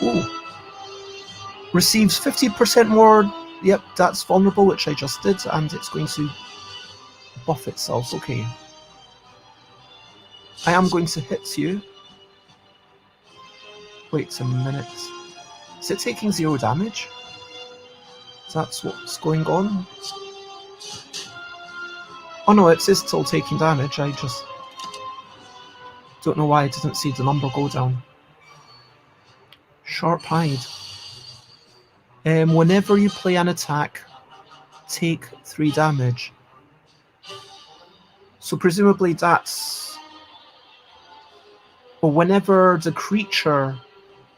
Ooh. Receives 50% more. Yep, that's vulnerable, which I just did, and it's going to buff itself. Okay. I am going to hit you. Wait a minute. Is it taking 0 damage? That's what's going on. Oh no, it is still taking damage. I just don't know why I didn't see the number go down. Sharp Hide. Whenever you play an attack, take 3 damage. So presumably that's... Or whenever the creature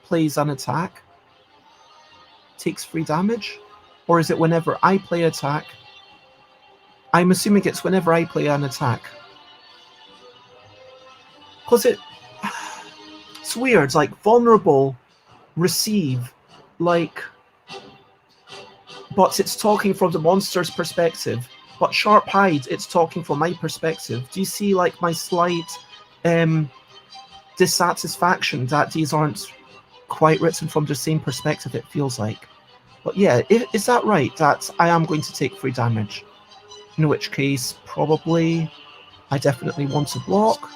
plays an attack, takes 3 damage? Or is it whenever I play attack? I'm assuming it's whenever I play an attack. Because it's weird, like vulnerable, receive, like... But it's talking from the monster's perspective. But Sharp Hide, it's talking from my perspective. Do you see like my slight dissatisfaction that these aren't quite written from the same perspective, it feels like? But yeah, is that right? That I am going to take 3 damage? In which case, probably I definitely want to block.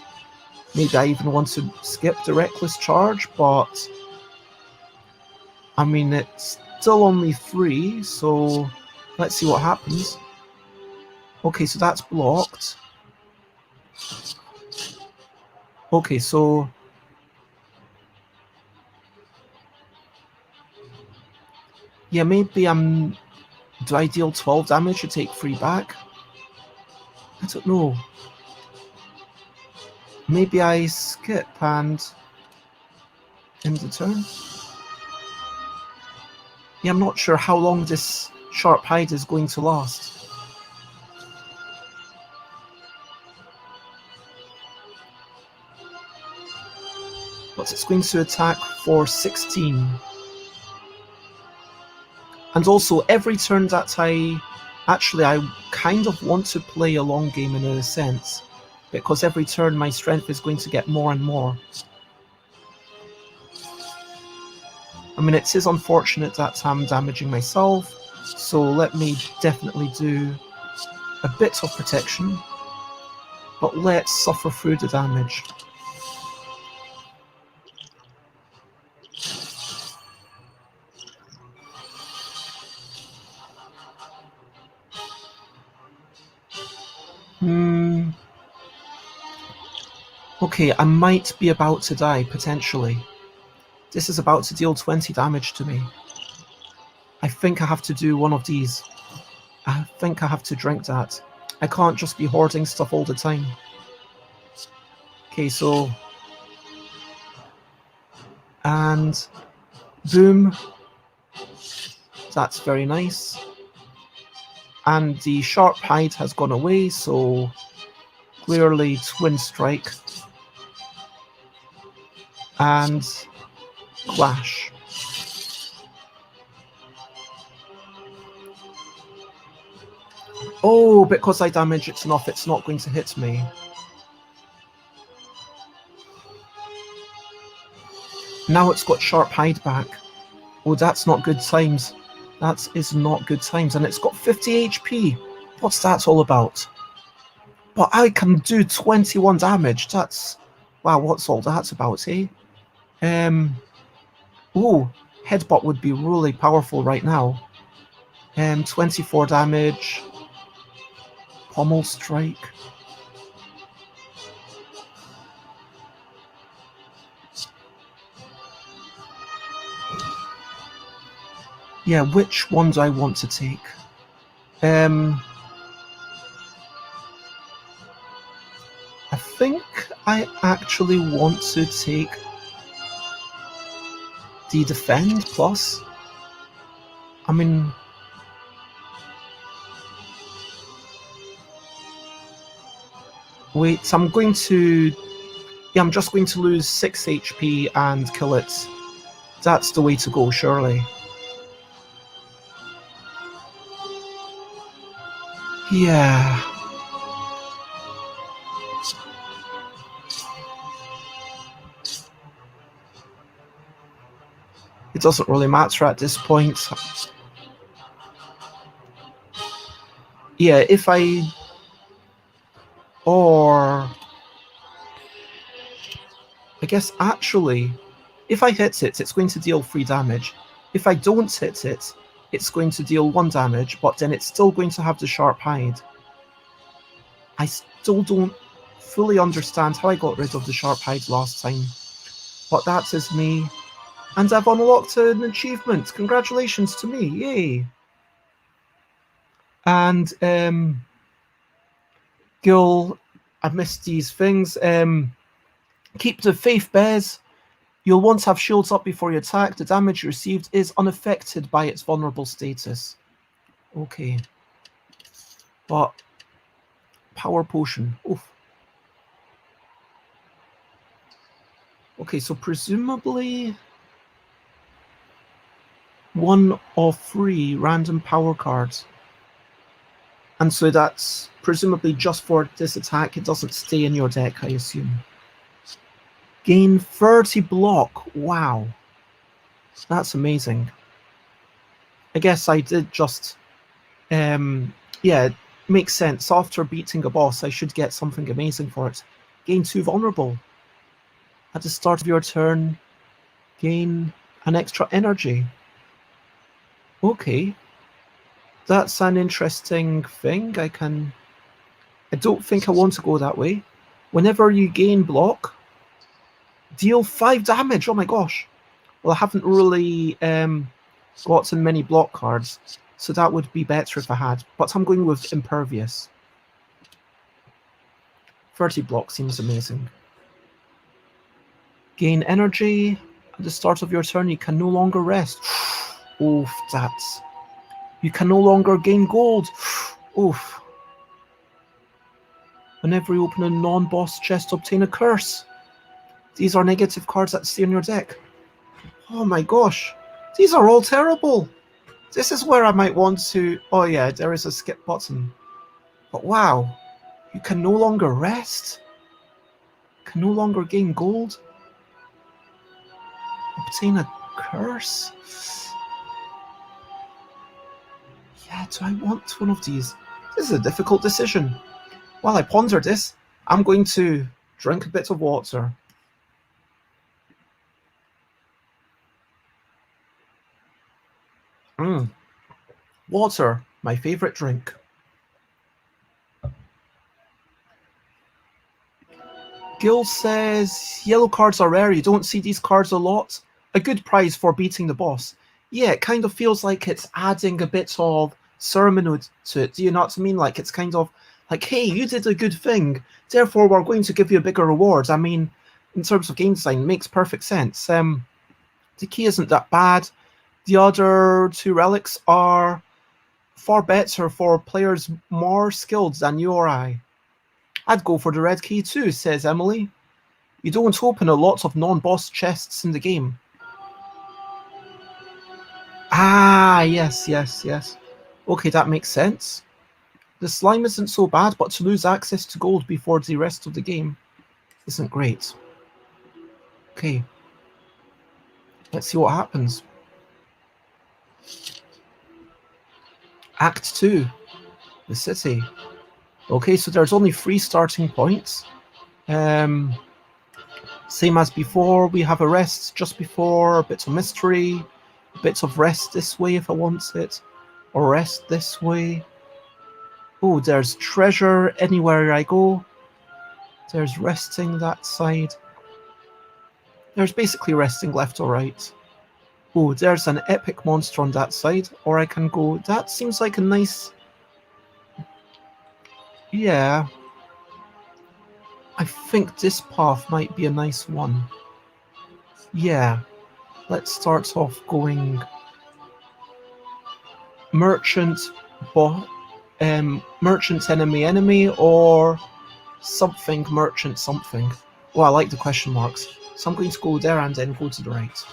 Maybe I even want to skip the Reckless Charge, but I mean, it's still only 3, so let's see what happens. Okay, so that's blocked. Okay, so... Yeah, maybe do I deal 12 damage to take 3 back? I don't know. Maybe I skip and end the turn? Yeah, I'm not sure how long this Sharp Hide is going to last. But it's going to attack for 16. And also, every turn that I kind of want to play a long game in a sense, because every turn my strength is going to get more and more. I mean, it is unfortunate that I'm damaging myself, so let me definitely do a bit of protection, but let's suffer through the damage. Okay, I might be about to die, potentially. This is about to deal 20 damage to me. I think I have to do one of these. I think I have to drink that. I can't just be hoarding stuff all the time. Okay, so... And... Boom. That's very nice. And the Sharp Hide has gone away, so... Clearly Twin Strike. And... Clash. Oh, because I damage it enough, it's not going to hit me. Now it's got Sharp Hide back. Oh, that's not good times. That is not good times. And it's got 50 HP. What's that all about? But I can do 21 damage. That's... Wow, what's all that about, eh? Ooh, Headbutt would be really powerful right now. 24 damage. Pommel Strike. Yeah, which one do I want to take? I think I actually want to take the Defend Plus. I mean... Wait, I'm going to Yeah, I'm just going to lose 6 HP and kill it. That's the way to go, surely. Yeah. It doesn't really matter at this point. Yeah, if I... Or... I guess actually, if I hit it, it's going to deal 3 damage. If I don't hit it, it's going to deal 1 damage, but then it's still going to have the sharp hide. I still don't fully understand how I got rid of the sharp hide last time. But that is me. And I've unlocked an achievement. Congratulations to me. Yay. And, Gil, I missed these things. Keep the faith, Bez. You'll once have shields up before you attack. The damage you received is unaffected by its vulnerable status. Okay. But power potion. Oof. Okay, so presumably 1 of 3 random power cards. And so that's presumably just for this attack. It doesn't stay in your deck, I assume. Gain 30 block. Wow. That's amazing. I guess I did just... yeah, it makes sense. After beating a boss, I should get something amazing for it. Gain 2 vulnerable. At the start of your turn, gain an extra energy. Okay. That's an interesting thing. I don't think I want to go that way. Whenever you gain block, deal 5 damage. Oh my gosh. Well, I haven't really gotten many block cards, so that would be better if I had. But I'm going with Impervious. 30 block seems amazing. Gain energy. At the start of your turn, you can no longer rest. Oof, that's... You can no longer gain gold. Oof. Whenever you open a non-boss chest, obtain a curse. These are negative cards that stay in your deck. Oh my gosh. These are all terrible. This is where I might want to... Oh yeah, there is a skip button. But wow. You can no longer rest. Can no longer gain gold. Obtain a curse. Yeah, do I want one of these? This is a difficult decision. While I ponder this, I'm going to drink a bit of water. Water, my favorite drink. Gil says, yellow cards are rare, you don't see these cards a lot. A good prize for beating the boss. Yeah, it kind of feels like it's adding a bit of ceremony to it. Do you know what I mean? Like, it's kind of like, hey, you did a good thing, therefore we're going to give you a bigger reward. I mean, in terms of game design, it makes perfect sense. The key isn't that bad. The other 2 relics are far better for players more skilled than you or I. I'd go for the red key too, says Emily. You don't open a lot of non-boss chests in the game. Ah, yes. Okay, that makes sense. The slime isn't so bad, but to lose access to gold before the rest of the game isn't great. Okay. Let's see what happens. Act 2. The city. Okay, so there's only 3 starting points. Same as before, we have a rest just before, a bit of mystery, a bit of rest this way if I want it, or rest this way. Oh, there's treasure anywhere I go. There's resting that side. There's basically resting left or right. Oh, there's an epic monster on that side, or I can go... That seems like a nice... Yeah. I think this path might be a nice one. Yeah. Let's start off going... Merchant enemy, or something merchant something. Oh, I like the question marks. So I'm going to go there and then go to the right.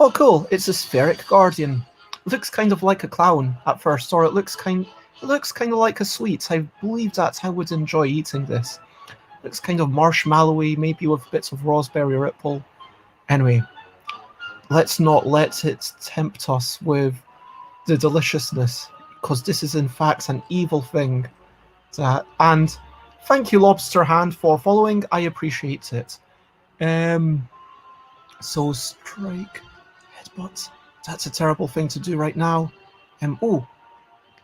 Oh, cool! It's a spheric guardian. It looks kind of like a clown at first, or it looks kind of like a sweet. I believe that I would enjoy eating this. It looks kind of marshmallowy, maybe with bits of raspberry ripple. Anyway, let's not let it tempt us with the deliciousness, because this is in fact an evil thing. And thank you, Lobster Hand, for following. I appreciate it. So strike, headbutt. That's a terrible thing to do right now. Oh,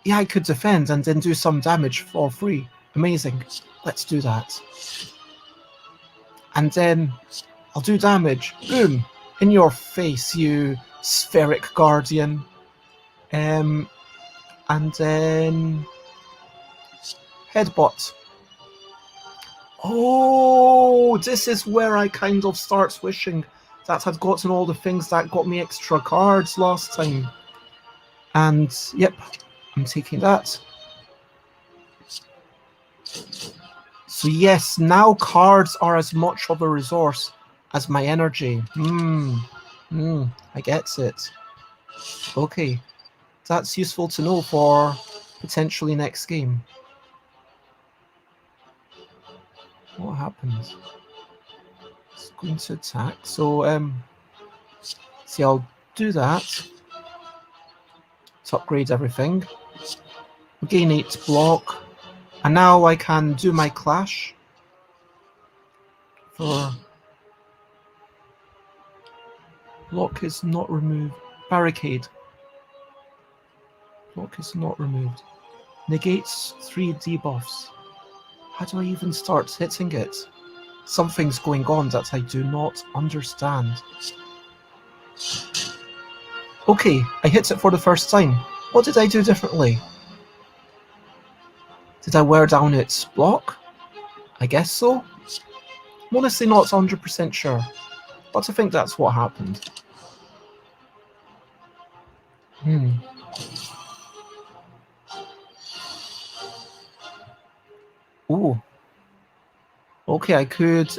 yeah, I could defend and then do some damage for free. Amazing. Let's do that. And then I'll do damage. Boom! In your face, you spheric guardian. And then headbutt. Oh, this is where I kind of start wishing that I'd gotten all the things that got me extra cards last time. And yep, I'm taking that. So yes, now cards are as much of a resource as my energy. I get it. Okay, that's useful to know for potentially next game. What happens? It's going to attack. So see, I'll do that to upgrade everything. Gain 8 block. And now I can do my clash for block is not removed. Barricade. Block is not removed. Negates 3 debuffs. How do I even start hitting it? Something's going on that I do not understand. Okay, I hit it for the first time. What did I do differently? Did I wear down its block? I guess so. I'm honestly not 100% sure, but I think that's what happened. Ooh. Okay, I could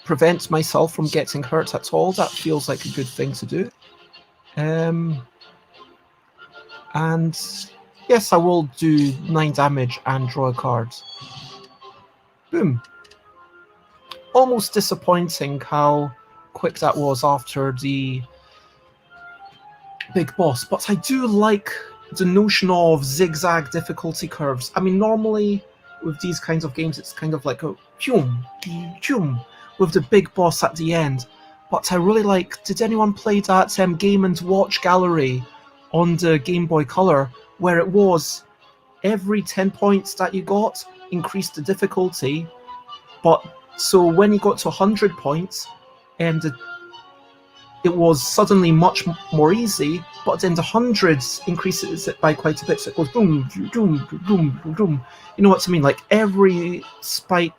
prevent myself from getting hurt at all. That feels like a good thing to do. And yes, I will do 9 damage and draw a card. Boom. Almost disappointing how quick that was after the big boss, but I do like the notion of zigzag difficulty curves. I mean, normally with these kinds of games, it's kind of like a choom, choom, with the big boss at the end. But I really like, did anyone play that Game & Watch gallery on the Game Boy Color, where it was every 10 points that you got increased the difficulty, but so when you got to 100 points, and it was suddenly much more easy, but then the hundreds increases it by quite a bit, so it goes boom, boom, boom, boom, boom. You know what I mean? Like every spike,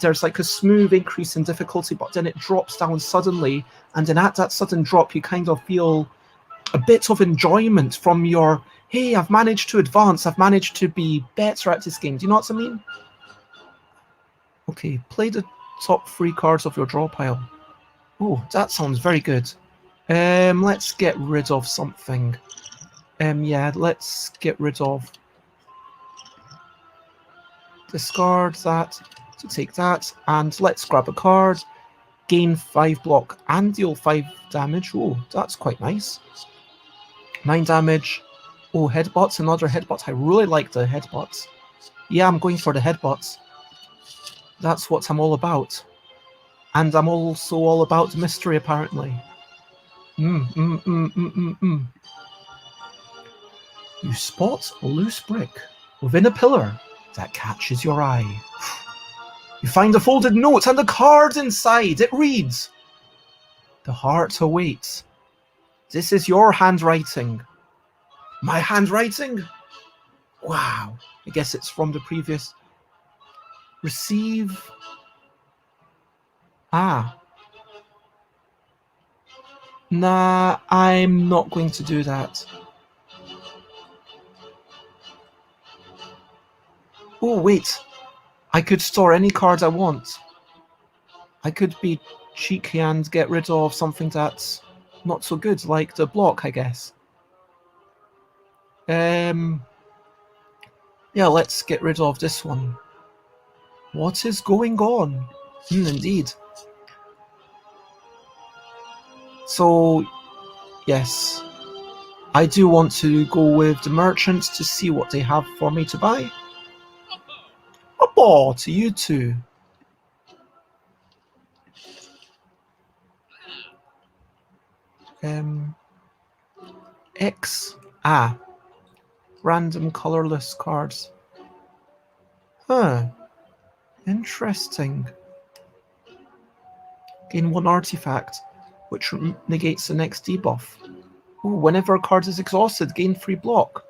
there's like a smooth increase in difficulty, but then it drops down suddenly, and then at that sudden drop, you kind of feel a bit of enjoyment from your, hey, I've managed to advance, I've managed to be better at this game. Do you know what I mean? Okay, play the top 3 cards of your draw pile. Oh, that sounds very good. Let's get rid of something. Yeah, let's get rid of... Discard that to take that, and let's grab a card. Gain 5 block and deal 5 damage. Oh, that's quite nice. 9 damage. Oh, headbutts, another headbutt. I really like the headbutts. Yeah, I'm going for the headbutts. That's what I'm all about. And I'm also all about the mystery, apparently. You spot a loose brick within a pillar that catches your eye. You find a folded note and a card inside. It reads, "The heart awaits. This is your handwriting." My handwriting? Wow. I guess it's from the previous. Receive. Nah, I'm not going to do that. Oh, wait. I could store any card I want. I could be cheeky and get rid of something that's not so good, like the block, I guess. Yeah, let's get rid of this one. What is going on? Indeed. So, yes, I do want to go with the merchants to see what they have for me to buy. A ball to you two. X. Random colorless cards. Huh. Interesting. Gain 1 artifact, which negates the next debuff. Ooh, whenever a card is exhausted, gain 3 block.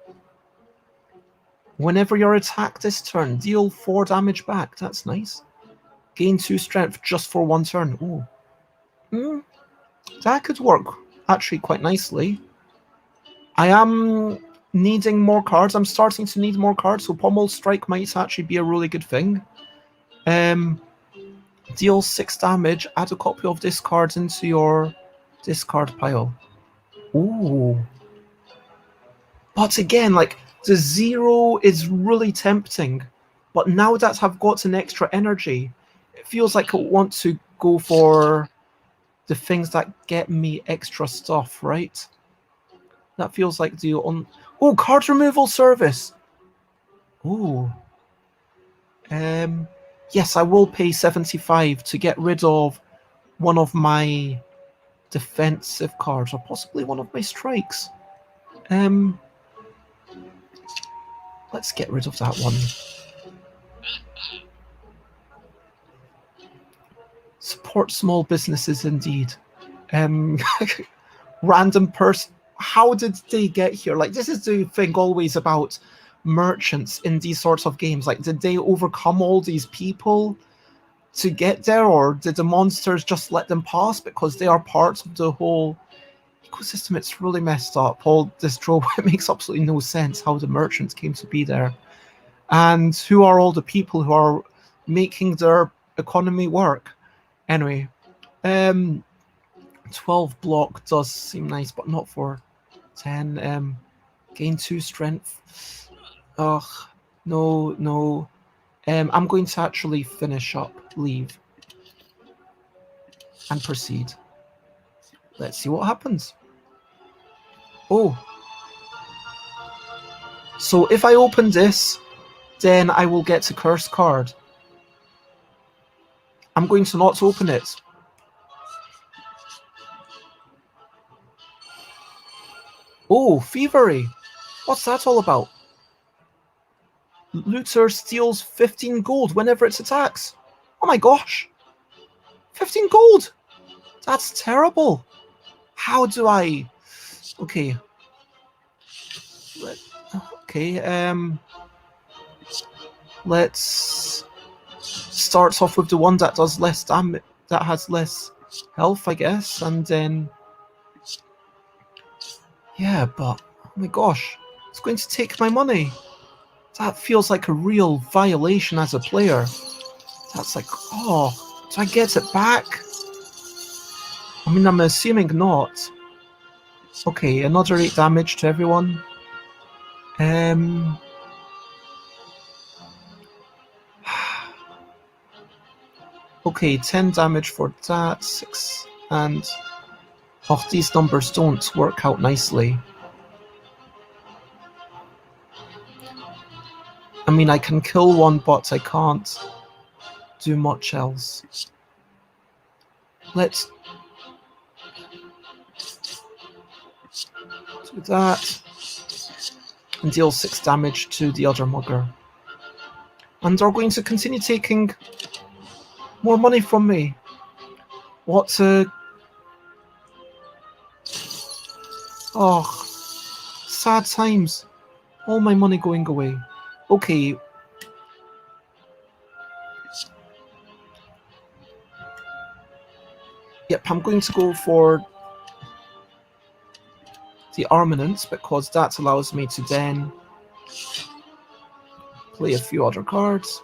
Whenever you're attacked this turn, deal 4 damage back. That's nice. Gain 2 strength just for 1 turn. Ooh. That could work actually quite nicely. I am needing more cards. I'm starting to need more cards, so Pommel Strike might actually be a really good thing. Deal 6 damage, add a copy of this card into your discard pile. Ooh. But again, like, the 0 is really tempting. But now that I've got an extra energy, it feels like I want to go for the things that get me extra stuff, right? That feels like the card removal service. Ooh. Yes, I will pay 75 to get rid of one of my defensive cards, or possibly one of my strikes. Let's get rid of that one. Support small businesses indeed. Random person. How did they get here? Like, this is the thing always about merchants in these sorts of games. Like, did they overcome all these people to get there, or did the monsters just let them pass because they are part of the whole ecosystem? It's really messed up. All this trope, it makes absolutely no sense how the merchants came to be there. And who are all the people who are making their economy work? Anyway, 12 block does seem nice, but not for 10. Gain 2 strength. Ugh, no. I'm going to actually finish up, leave, and proceed. Let's see what happens. Oh. So if I open this, then I will get a curse card. I'm going to not open it. Oh, Thievery. What's that all about? Looter steals 15 gold whenever it attacks. Oh my gosh. 15 gold. That's terrible. How do I... Okay. Let's start off with the one that does less damage, that has less health, I guess, and then... Yeah, but... Oh my gosh. It's going to take my money. That feels like a real violation as a player. That's like, oh, do I get it back? I mean, I'm assuming not. Okay, another 8 damage to everyone. Okay, 10 damage for that, 6, and... Oh, these numbers don't work out nicely. I mean, I can kill one, but I can't do much else. Let's do that. And deal 6 damage to the other mugger. And they're going to continue taking more money from me. What a... Oh, sad times. All my money going away. Okay. Yep, I'm going to go for the armaments, because that allows me to then play a few other cards.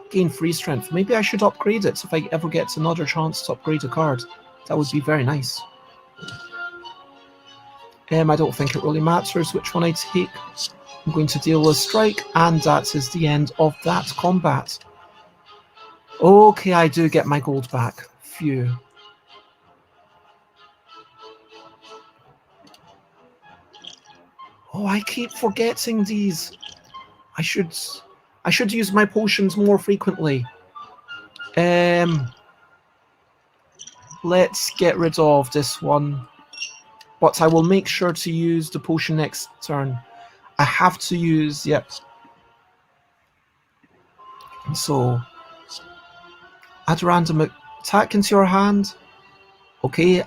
Gain 3 strength. Maybe I should upgrade it if I ever get another chance to upgrade a card. That would be very nice. I don't think it really matters which one I take. I'm going to deal a strike, and that is the end of that combat. Okay, I do get my gold back. Phew. Oh, I keep forgetting these. I should use my potions more frequently. Let's get rid of this one. But I will make sure to use the potion next turn. I have to use, yep. So, add a random attack into your hand. Okay.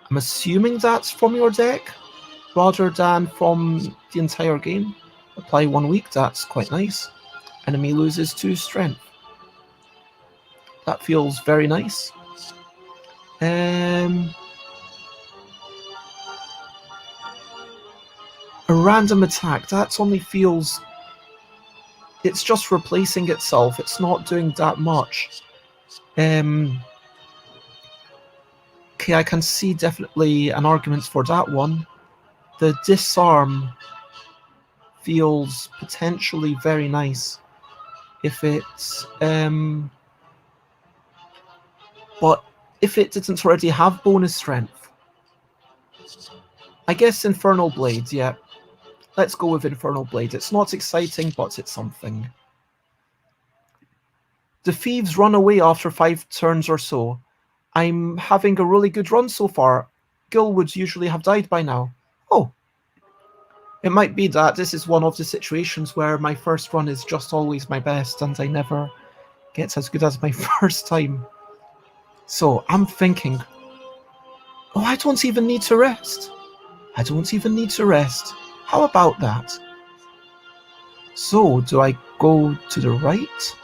I'm assuming that's from your deck, rather than from the entire game. Apply 1 week, that's quite nice. Enemy loses 2 strength. That feels very nice. A random attack, that only feels... It's just replacing itself, it's not doing that much. Okay, I can see definitely an argument for that one. The disarm feels potentially very nice if it's... but if it didn't already have bonus strength. I guess Infernal Blade, yeah. Let's go with Infernal Blade. It's not exciting, but it's something. The thieves run away after 5 turns or so. I'm having a really good run so far. Gil would usually have died by now. Oh. It might be that this is one of the situations where my first run is just always my best and I never get as good as my first time. So, I'm thinking, oh, I don't even need to rest. I don't even need to rest. How about that? So, do I go to the right?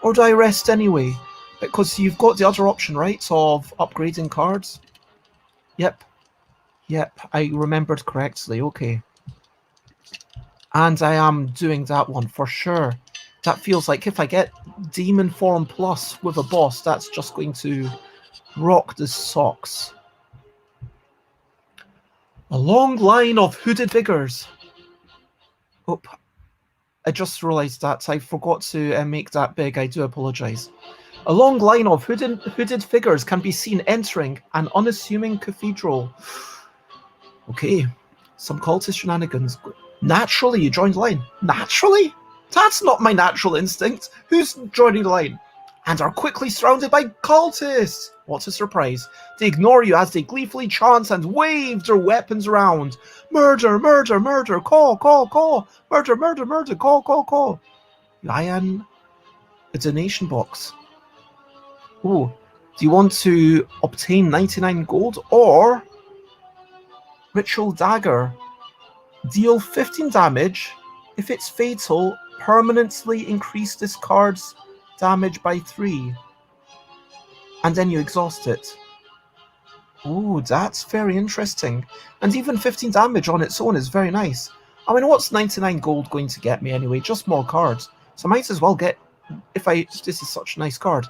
Or do I rest anyway? Because you've got the other option, right, of upgrading cards? Yep. Yep, I remembered correctly, okay. And I am doing that one for sure. That feels like if I get Demon Form Plus with a boss, that's just going to rock the socks. A long line of hooded figures. Oh, I just realised that. I forgot to make that big. I do apologise. A long line of hooded figures can be seen entering an unassuming cathedral. Okay, some cultist shenanigans. Naturally, you joined the line. Naturally? That's not my natural instinct. Who's joining the line? And are quickly surrounded by cultists. What a surprise. They ignore you as they gleefully chant and wave their weapons around. Murder, murder, murder, call, call, call. Murder, murder, murder, call, call, call. Ryan, a donation box. Oh, do you want to obtain 99 gold or Ritual Dagger? Deal 15 damage. If it's fatal, permanently increase this card's damage by 3. And then you exhaust it. Ooh, that's very interesting. And even 15 damage on its own is very nice. I mean, what's 99 gold going to get me anyway? Just more cards. So I might as well get, if this is such a nice card.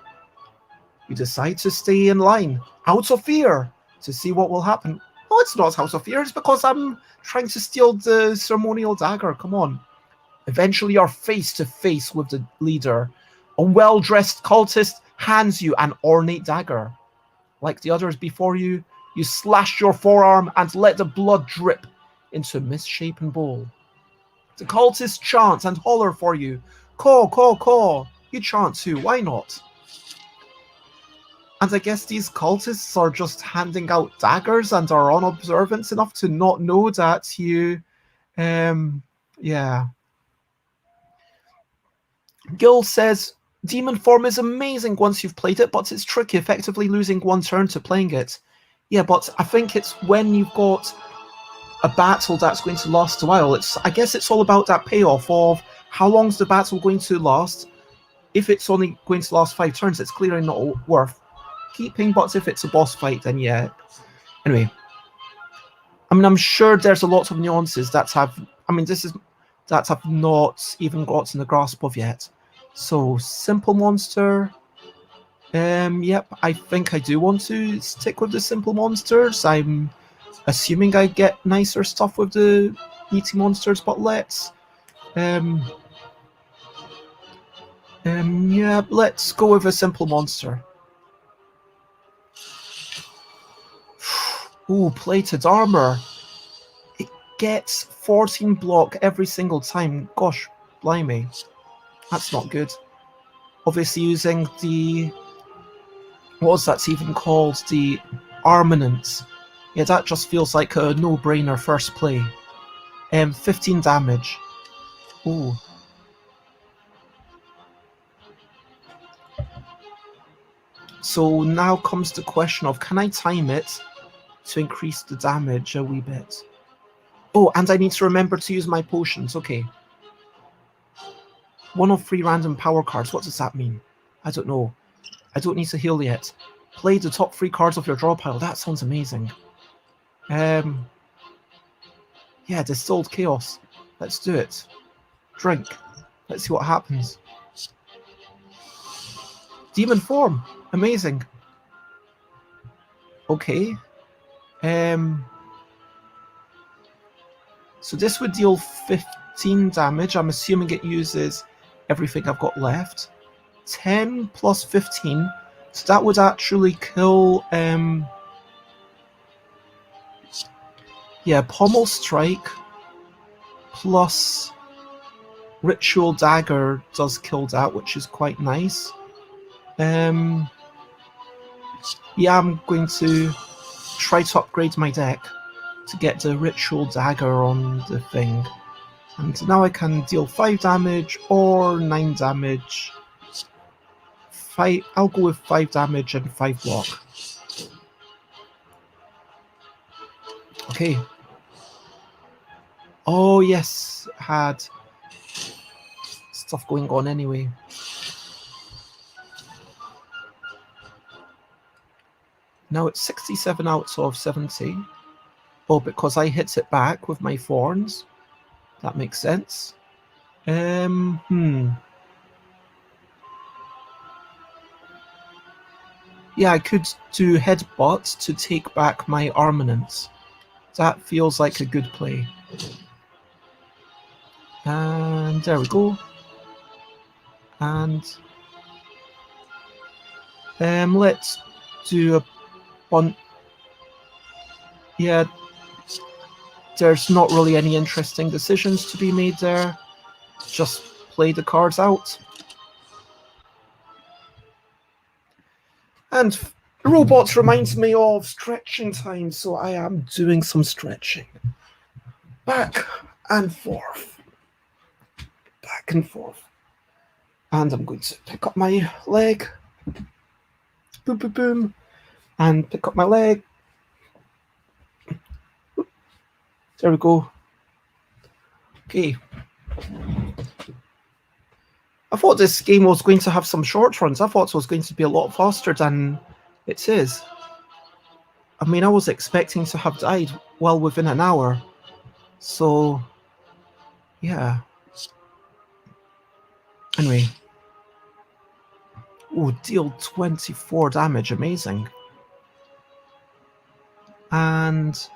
You decide to stay in line, out of fear, to see what will happen. Oh, it's not out of fear, it's because I'm trying to steal the ceremonial dagger, come on. Eventually you're face to face with the leader. A well-dressed cultist hands you an ornate dagger. Like the others before you, you slash your forearm and let the blood drip into a misshapen bowl. The cultists chant and holler for you. Caw, caw, caw. You chant too, why not? And I guess these cultists are just handing out daggers and are unobservant enough to not know that you... yeah. Gil says, Demon Form is amazing once you've played it, but it's tricky, effectively losing 1 turn to playing it. Yeah, but I think it's when you've got a battle that's going to last a while. I guess it's all about that payoff of how long's the battle going to last. If it's only going to last 5 turns, it's clearly not worth keeping, but if it's a boss fight, then yeah. Anyway, I mean, I'm sure there's a lot of nuances that have... I mean, this is that I've not even gotten the grasp of yet. So, simple monster. Yep, I think I do want to stick with the simple monsters. I'm assuming I get nicer stuff with the meaty monsters, but let's... yeah, let's go with a simple monster. Ooh, plated armor. It gets 14 block every single time. Gosh, blimey. That's not good. Obviously using the... what was that even called? The armaments. Yeah, that just feels like a no-brainer first play. 15 damage. Ooh. So now comes the question of, can I time it to increase the damage a wee bit? Oh, and I need to remember to use my potions. Okay. 1 of 3 random power cards. What does that mean? I don't know. I don't need to heal yet. Play the top 3 cards of your draw pile. That sounds amazing. Yeah, Distilled Chaos. Let's do it. Drink. Let's see what happens. Demon Form. Amazing. Okay. So this would deal 15 damage. I'm assuming it uses everything I've got left. 10 plus 15. So that would actually kill... yeah, Pommel Strike plus Ritual Dagger does kill that, which is quite nice. Yeah, I'm going to try to upgrade my deck to get the Ritual Dagger on the thing. And now I can deal 5 damage or 9 damage. I'll go with 5 damage and 5 block. Okay. Oh yes, had stuff going on anyway. Now it's 67 out of 70. Oh, because I hit it back with my thorns. That makes sense. Yeah, I could do Headbutt to take back my armaments. That feels like a good play. And there we go. And let's do a one. Yeah, there's not really any interesting decisions to be made there. Just play the cards out. And robots reminds me of stretching time, so I am doing some stretching. Back and forth. Back and forth. And I'm going to pick up my leg. Boom, boom, boom. And pick up my leg. There we go. Okay. I thought this game was going to have some short runs. I thought it was going to be a lot faster than it is. I mean, I was expecting to have died well within an hour. So, yeah. Anyway. Oh, deal 24 damage. Amazing. And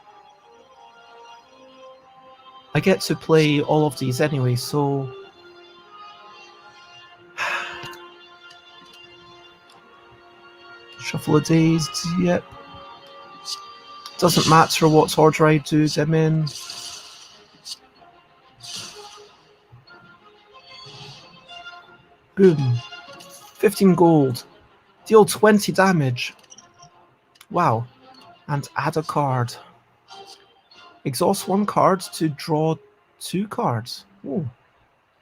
I get to play all of these anyway, so... Shuffle of Dazed, yep. Doesn't matter what order I do them in. Boom. 15 gold. Deal 20 damage. Wow. And add a card. Exhaust 1 card to draw 2 cards. Oh,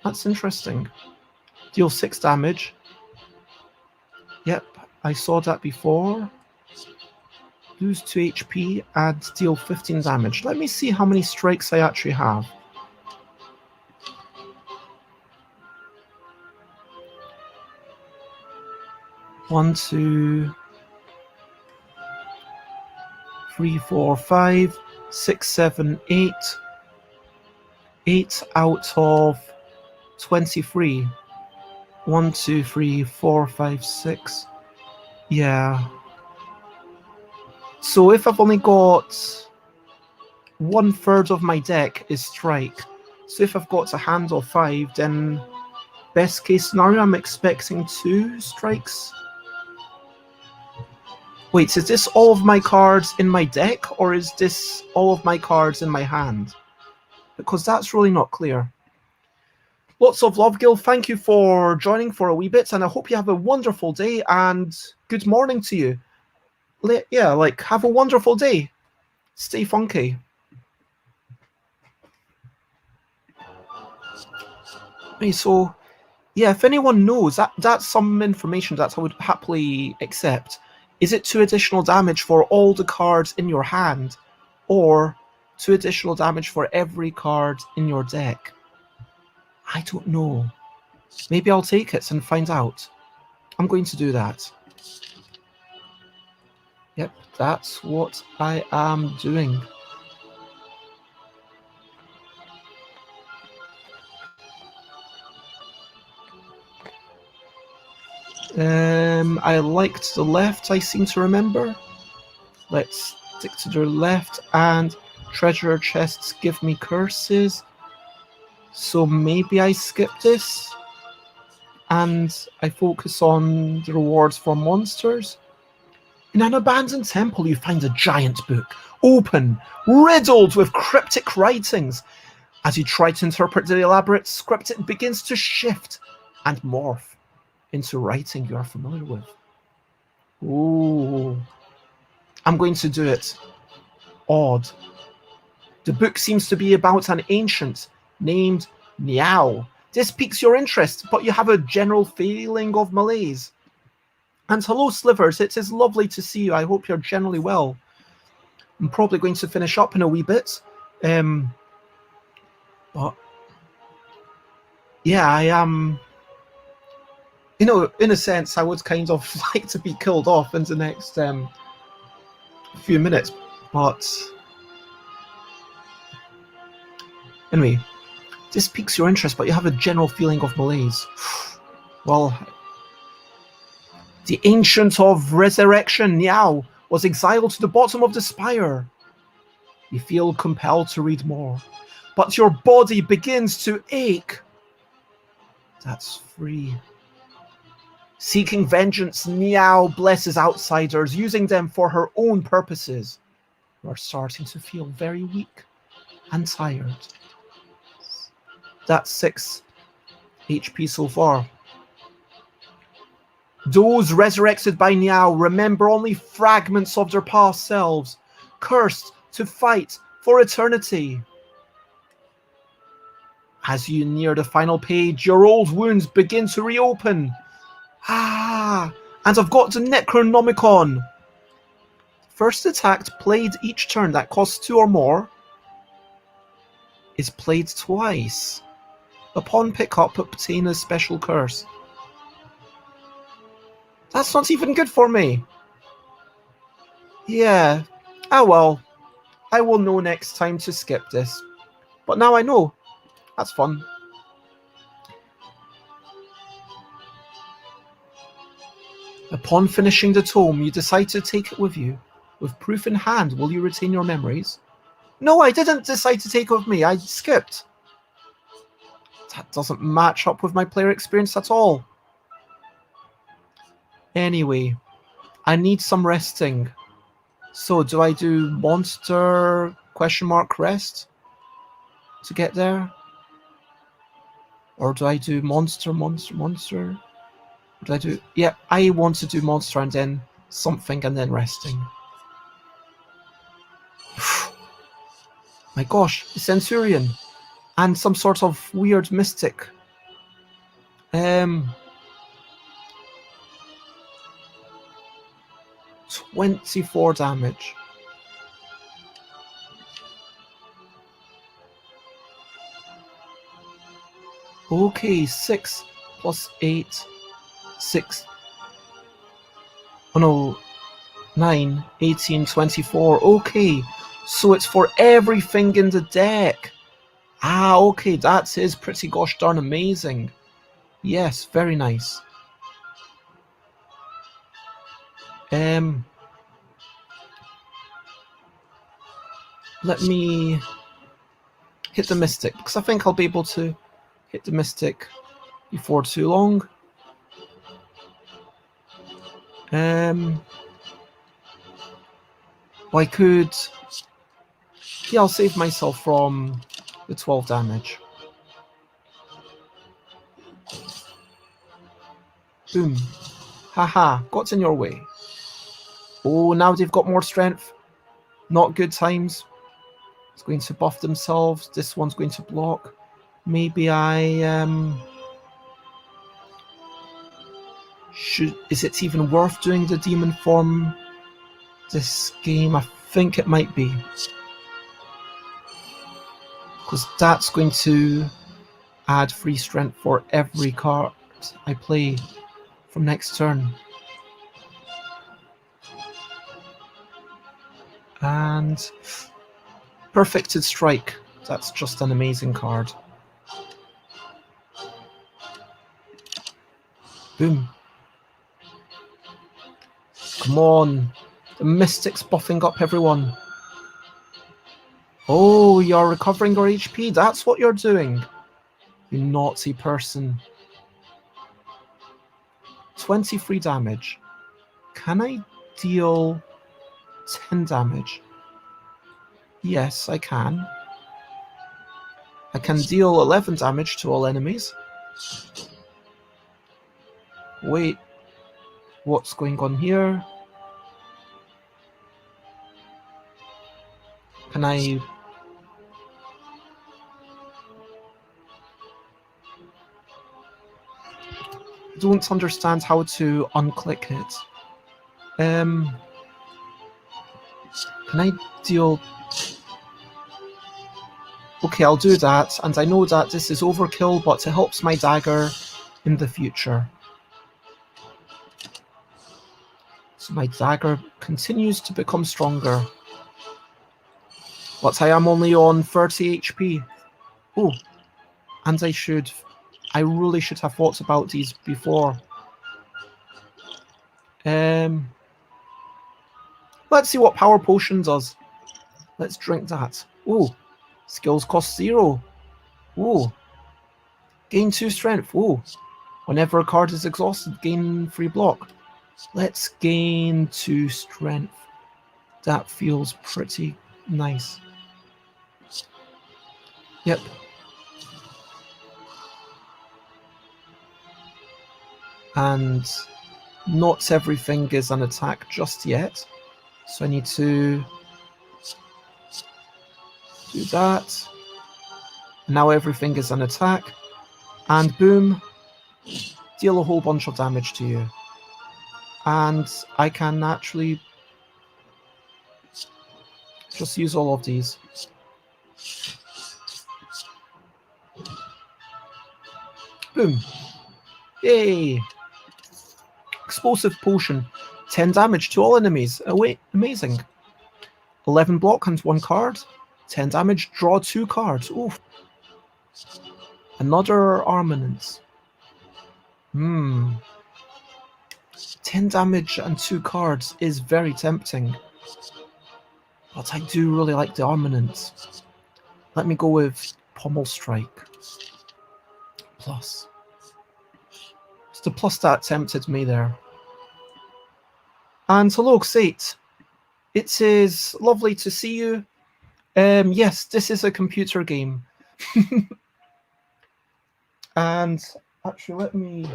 that's interesting. Deal 6 damage. Yep, I saw that before. Lose 2 HP and deal 15 damage. Let me see how many strikes I actually have. One, 2, 3, 4, 5, 6, 7, 8. 8 out of 23. 1, 2, 3, 4, 5, 6. Yeah. So if I've only got 1/3 of my deck is strike. So if I've got a hand of 5, then best case scenario, I'm expecting 2 strikes. Wait, is this all of my cards in my deck, or is this all of my cards in my hand? Because that's really not clear. Lots of love, Gil. Thank you for joining for a wee bit, and I hope you have a wonderful day, and good morning to you. Have a wonderful day. Stay funky. Hey, so, yeah, if anyone knows, that's some information that I would happily accept. Is it 2 additional damage for all the cards in your hand, or 2 additional damage for every card in your deck? I don't know. Maybe I'll take it and find out. I'm going to do that. Yep, that's what I am doing. I liked the left, I seem to remember. Let's stick to the left, and treasure chests give me curses. So maybe I skip this, and I focus on the rewards for monsters. In an abandoned temple, you find a giant book, open, riddled with cryptic writings. As you try to interpret the elaborate script, it begins to shift and morph into writing you are familiar with. Ooh. I'm going to do it. Odd. The book seems to be about an ancient named Niao. This piques your interest, but you have a general feeling of malaise. And hello, Slivers. It is lovely to see you. I hope you're generally well. I'm probably going to finish up in a wee bit. But yeah, I am. In a sense, I would kind of like to be killed off in the next few minutes. But anyway, this piques your interest, but you have a general feeling of malaise. Well, the Ancient of Resurrection, Niao, was exiled to the bottom of the spire. You feel compelled to read more, but your body begins to ache. That's free. Seeking vengeance, Niao blesses outsiders, using them for her own purposes. You are starting to feel very weak and tired. That's 6 HP so far. Those resurrected by Niao remember only fragments of their past selves, cursed to fight for eternity. As you near the final page, your old wounds begin to reopen. And I've got the Necronomicon. First attack played each turn that costs 2 or more is played twice. Upon pickup, obtain a special curse. That's not even good for me. Yeah. Oh well. I will know next time to skip this. But now I know. That's fun. Upon finishing the tome, you decide to take it with you. With proof in hand, will you retain your memories? No, I didn't decide to take it with me. I skipped. That doesn't match up with my player experience at all. Anyway, I need some resting. So, do I do monster ? Rest to get there? Or do I do monster? What do I do? Yeah, I want to do monster and then something and then resting. My gosh, a centurion and some sort of weird mystic. 24 damage. Okay, 6 plus 8, 6. Oh no, 9, 18, 24. Okay, so it's for everything in the deck. Ah, okay, that is pretty gosh darn amazing. Yes, very nice. Let me hit the Mystic, because I think I'll be able to hit the Mystic before too long. I could... Yeah, I'll save myself from the 12 damage. Boom. Haha, got in your way. Oh, now they've got more strength. Not good times. It's going to buff themselves. This one's going to block. Maybe I... Is it even worth doing the demon form this game? I think it might be. Because that's going to add free strength for every card I play from next turn. And Perfected Strike. That's just an amazing card. Boom. Come on. The Mystic's buffing up everyone. Oh, you're recovering your HP. That's what you're doing. You naughty person. 23 damage. Can I deal 10 damage? Yes, I can. I can deal 11 damage to all enemies. Wait. What's going on here? Can I... don't understand how to unclick it. Can I deal... Okay, I'll do that, and I know that this is overkill, but it helps my dagger in the future. So my dagger continues to become stronger. But I am only on 30 HP. Oh, and I really should have thought about these before. Let's see what Power Potion does. Let's drink that. Oh, skills cost 0. Oh, gain 2 strength. Oh, whenever a card is exhausted, gain 3 block. Let's gain 2 strength. That feels pretty nice. Yep. And not everything is an attack just yet. So I need to do that. Now everything is an attack. And boom, deal a whole bunch of damage to you. And I can actually just use all of these. Boom. Yay! Explosive Potion. 10 damage to all enemies. Oh wait, amazing. 11 block and 1 card. 10 damage, draw 2 cards. Oof. Another Armament. 10 damage and 2 cards is very tempting. But I do really like the Armament. Let me go with Pommel Strike. Plus. It's the plus that tempted me there. And hello, Xate. It is lovely to see you. Yes, this is a computer game. And actually, let me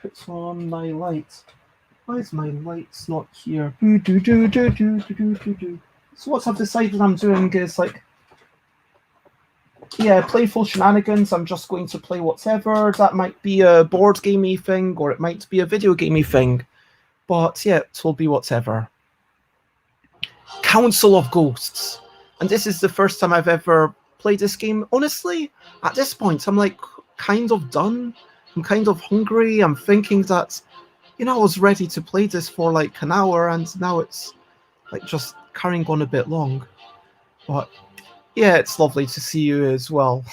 put on my light. Why is my lights not here? So what I've decided I'm doing is like, yeah, playful shenanigans. I'm just going to play whatever. That might be a board gamey thing, or it might be a video gamey thing. But yeah, it will be whatever. Council of Ghosts. And this is the first time I've ever played this game. Honestly, at this point, I'm like kind of done. I'm kind of hungry. I'm thinking that, you know, I was ready to play this for like an hour, and now it's like just carrying on a bit long. But Yeah, it's lovely to see you as well.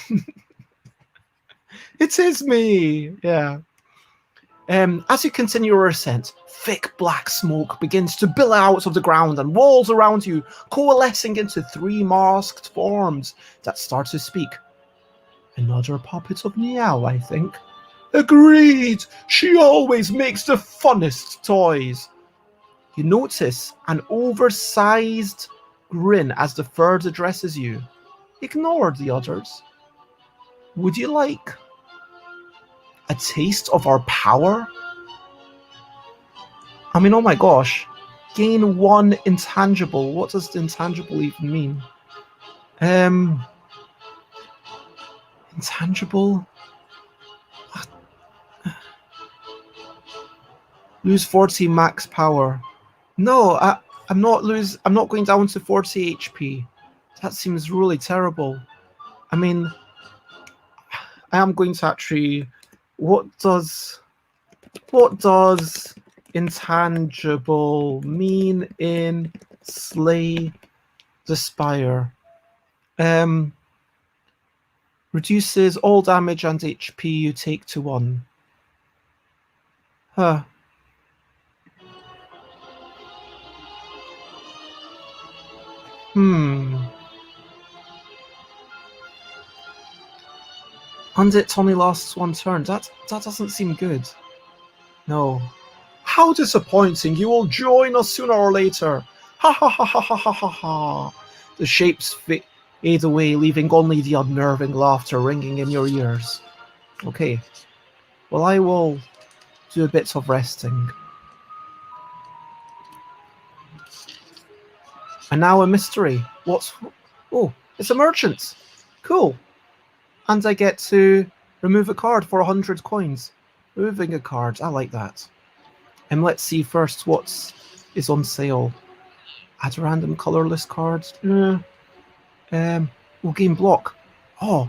It is me! Yeah. As you continue your ascent, thick black smoke begins to billow out of the ground and walls around you, coalescing into 3 masked forms that start to speak. Another puppet of Meow, I think. Agreed! She always makes the funnest toys. You notice an oversized grin as the third addresses you. Ignore the others. Would you like a taste of our power? I mean, oh my gosh. Gain 1 intangible. What does the intangible even mean? Intangible? Lose 40 max power. No, I'm not going down to 40 HP. That seems really terrible. I mean, I am going to actually... What does intangible mean in Slay the Spire? Reduces all damage and HP you take to 1. Huh. And it only lasts 1 turn. That doesn't seem good. No. How disappointing! You will join us sooner or later. Ha ha ha ha ha ha ha ha. The shapes fade away, leaving only the unnerving laughter ringing in your ears. Okay. Well, I will do a bit of resting. And now a mystery. Oh, it's a merchant. Cool. And I get to remove a card for 100 coins. Removing a card, I like that. And let's see first what is on sale. Add a random colorless card. We'll gain block. Oh,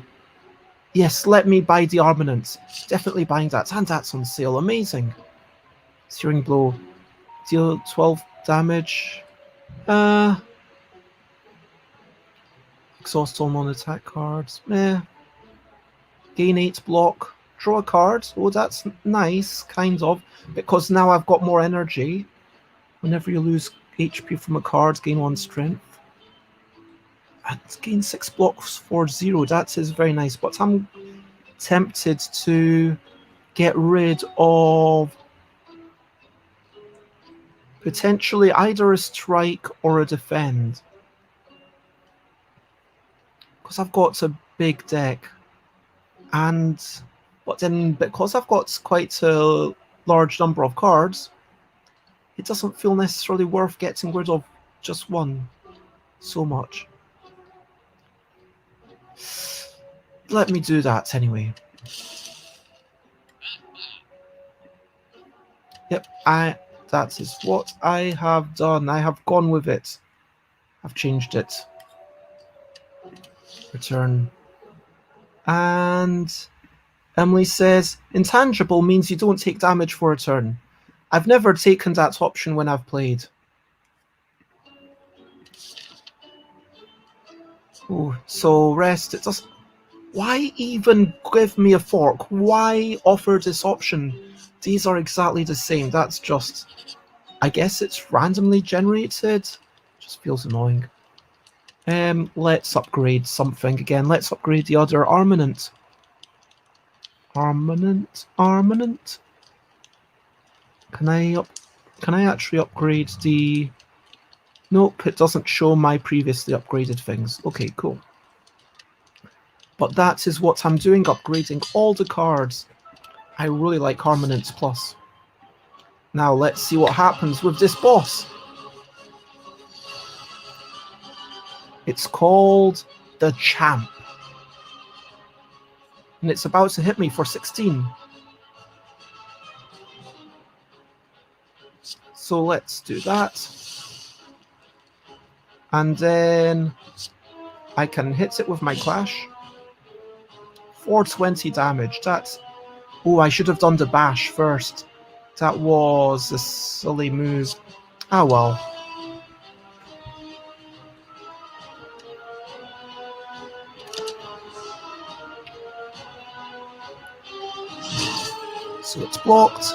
yes, let me buy the armament. Definitely buying that. And that's on sale. Amazing. Searing blow. Deal 12 damage. Exhaust all non-attack cards. Gain 8 block. Draw a card. Oh, that's nice, kind of. Because now I've got more energy. Whenever you lose HP from a card, gain 1 strength. And gain 6 blocks for 0. That is very nice. But I'm tempted to get rid of potentially either a strike or a defend. Because I've got a big deck. But then because I've got quite a large number of cards, it doesn't feel necessarily worth getting rid of just 1 so much. Let me do that anyway. Yep, that is what I have done. I have gone with it. I've changed it. Return. And Emily says, intangible means you don't take damage for a turn. I've never taken that option when I've played. Oh, so rest. It does. Why even give me a fork? Why offer this option? These are exactly the same. That's just... I guess it's randomly generated. Just feels annoying. Let's upgrade something again. Let's upgrade the other armament. Armament. Can I actually upgrade the... Nope, it doesn't show my previously upgraded things. Okay, cool. But that is what I'm doing, upgrading all the cards. I really like Armaments Plus. Now let's see what happens with this boss. It's called the Champ. And it's about to hit me for 16. So let's do that. And then I can hit it with my Clash. 420 damage. That's... Oh, I should have done the bash first. That was a silly move. Ah, well. So it's blocked,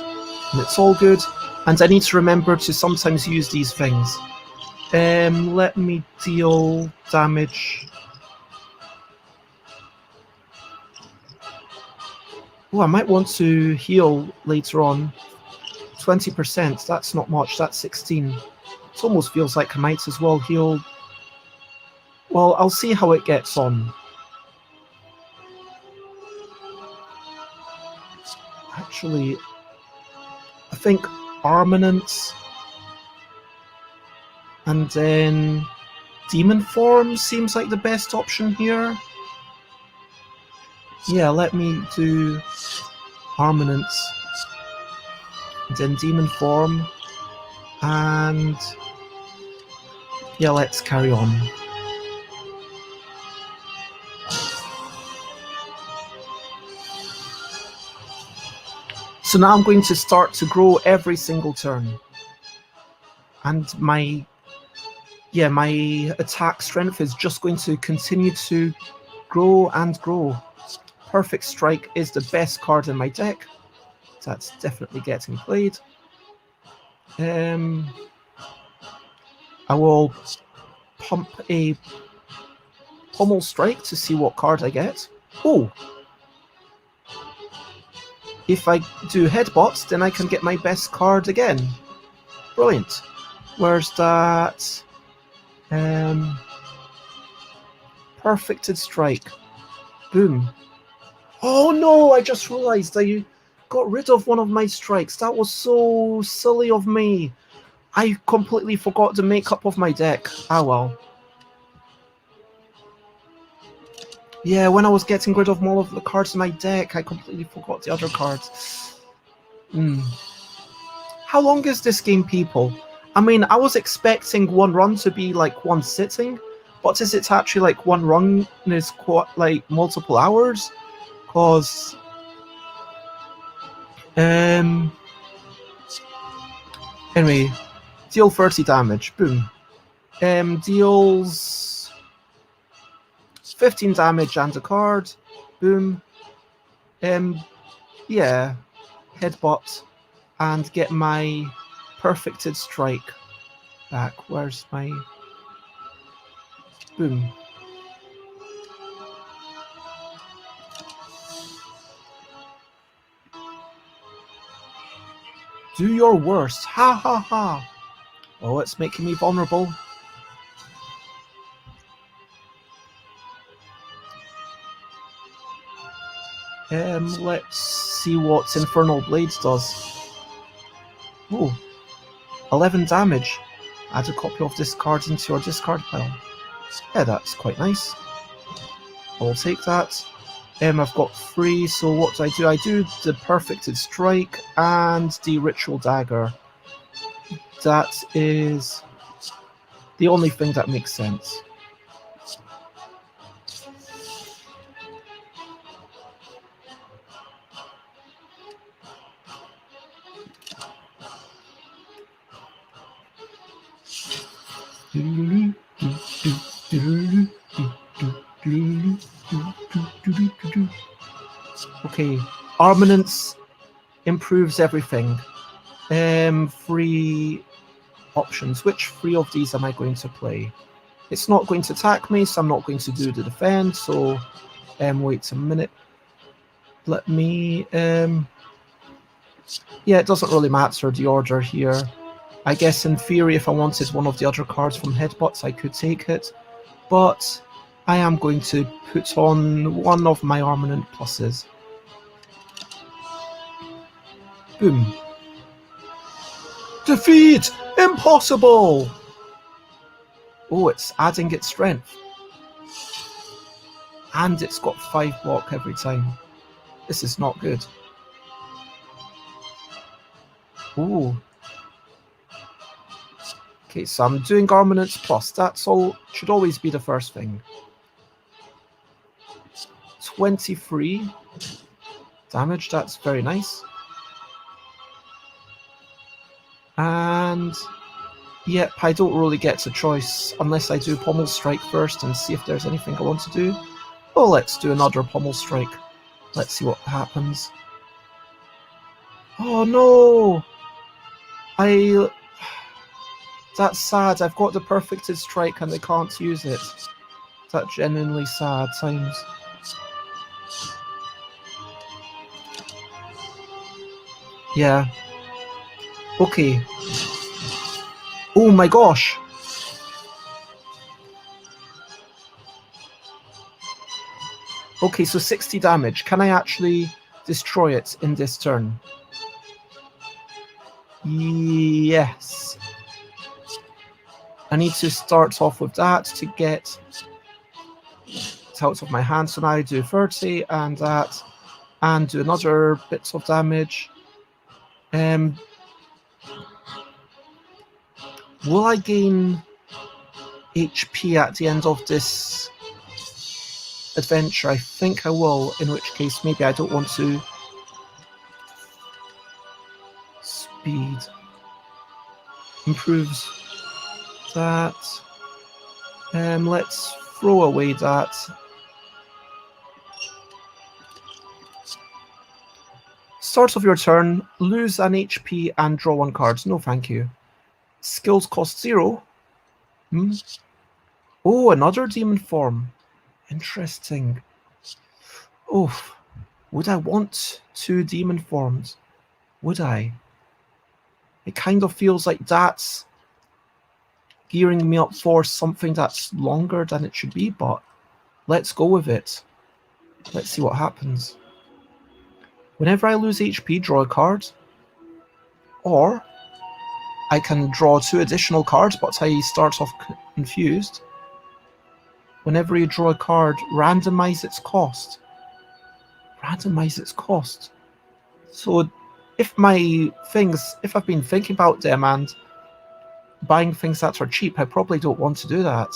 and it's all good. And I need to remember to sometimes use these things. Let me deal damage. Oh, I might want to heal later on. 20%, that's not much, that's 16. It almost feels like I might as well heal. Well, I'll see how it gets on. Actually, I think Armament and then Demon Form seems like the best option here. Yeah, let me do Armament and then Demon Form, and yeah, let's carry on. So now I'm going to start to grow every single turn. And my attack strength is just going to continue to grow and grow. Perfect Strike is the best card in my deck. That's definitely getting played. I will pump a Pommel Strike to see what card I get. Oh! If I do Headbutt, then I can get my best card again. Brilliant. Where's that? Perfected Strike. Boom. Oh no, I just realised I got rid of one of my strikes. That was so silly of me. I completely forgot the makeup of my deck. Ah well. Yeah, when I was getting rid of all of the cards in my deck, I completely forgot the other cards. How long is this game, people? I mean, I was expecting one run to be like one sitting, but is it actually like one run is quite like multiple hours? Because anyway, deal 30 damage. Boom. Deals 15 damage and a card. Boom. Yeah. Headbutt and get my Perfected Strike back. Where's my... Boom. Do your worst. Ha ha ha. Oh, it's making me vulnerable. Let's see what Infernal Blades does. Oh, 11 damage. Add a copy of this card into your discard pile. Yeah, that's quite nice. I'll take that. I've got 3, so what do? I do the Perfected Strike and the Ritual Dagger. That is the only thing that makes sense. Okay, Armaments improves everything. 3 options. Which 3 of these am I going to play? It's not going to attack me, so I'm not going to do the defend. So, wait a minute. Let me. Yeah, it doesn't really matter the order here. I guess in theory, if I wanted one of the other cards from Headbutts, I could take it. But I am going to put on one of my Armament pluses. Boom. Defeat! Impossible! Oh, it's adding its strength. And it's got 5 block every time. This is not good. Ooh. Okay, so I'm doing Armaments plus. That's all. Should always be the first thing. 23 damage. That's very nice. And yep, I don't really get a choice unless I do Pommel Strike first and see if there's anything I want to do. Oh, let's do another Pommel Strike. Let's see what happens. Oh no! That's sad. I've got the perfected strike and I can't use it. That's genuinely sad times. Yeah. Okay. Oh my gosh! Okay, so 60 damage. Can I actually destroy it in this turn? Yes. I need to start off with that to get it out of my hand. So now I do 30 and that, and do another bits of damage. Will I gain HP at the end of this adventure? I think I will, in which case maybe I don't want to. Speed improves that. Let's throw away that. Start of your turn, lose an HP and draw one card. No, thank you. Skills cost 0. Oh, another demon form. Interesting. Oof. Would I want 2 demon forms? Would I? It kind of feels like that's gearing me up for something that's longer than it should be, but let's go with it. Let's see what happens. Whenever I lose HP, draw a card. Or I can draw 2 additional cards, but I start off confused. Whenever you draw a card, randomize its cost. Randomize its cost. So if I've been thinking about them and buying things that are cheap, I probably don't want to do that.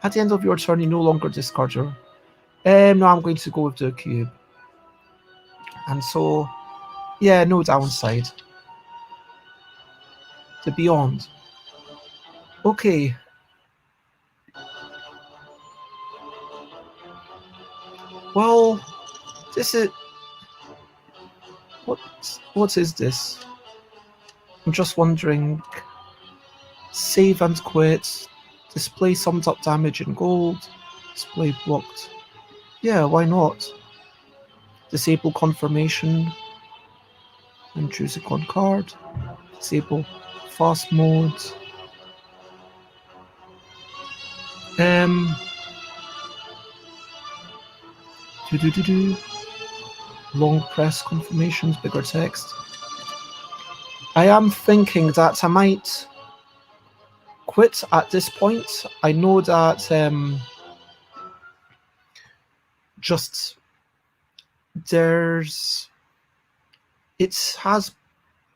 At the end of your turn, you no longer discard your... no, I'm going to go with the cube. And so, yeah, no downside. The Beyond. Okay. Well, this is... What is this? I'm just wondering... Save and quit. Display summed up damage in gold. Display blocked. Yeah, why not? Disable confirmation. And choose a con card. Disable fast mode. Long press confirmations, bigger text. I am thinking that I might quit at this point. I know that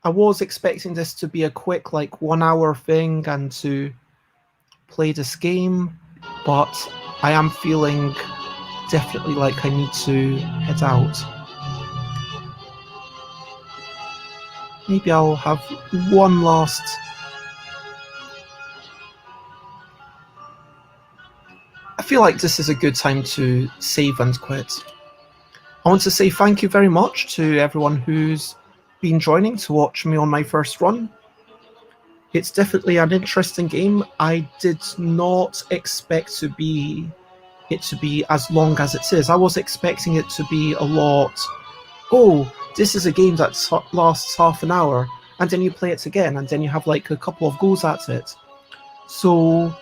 I was expecting this to be a quick, like, 1 hour thing and to play this game, but I am feeling definitely like I need to head out. Maybe I'll have one last... I feel like this is a good time to save and quit. I want to say thank you very much to everyone who's been joining to watch me on my first run. It's definitely an interesting game. I did not expect it to be as long as it is. I was expecting it to be a lot... Oh, this is a game that lasts half an hour, and then you play it again, and then you have like a couple of goes at it. So,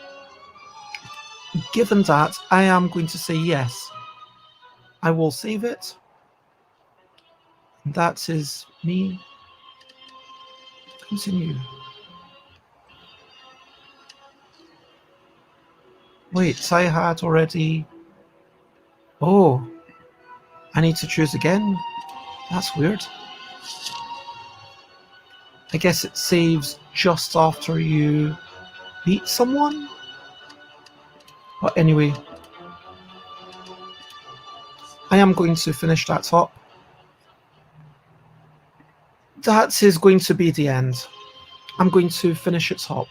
given that, I am going to say yes. I will save it. That is me. Continue. Wait, I had already... Oh, I need to choose again? That's weird. I guess it saves just after you beat someone? But anyway, I am going to finish that up. That is going to be the end. I'm going to finish it up.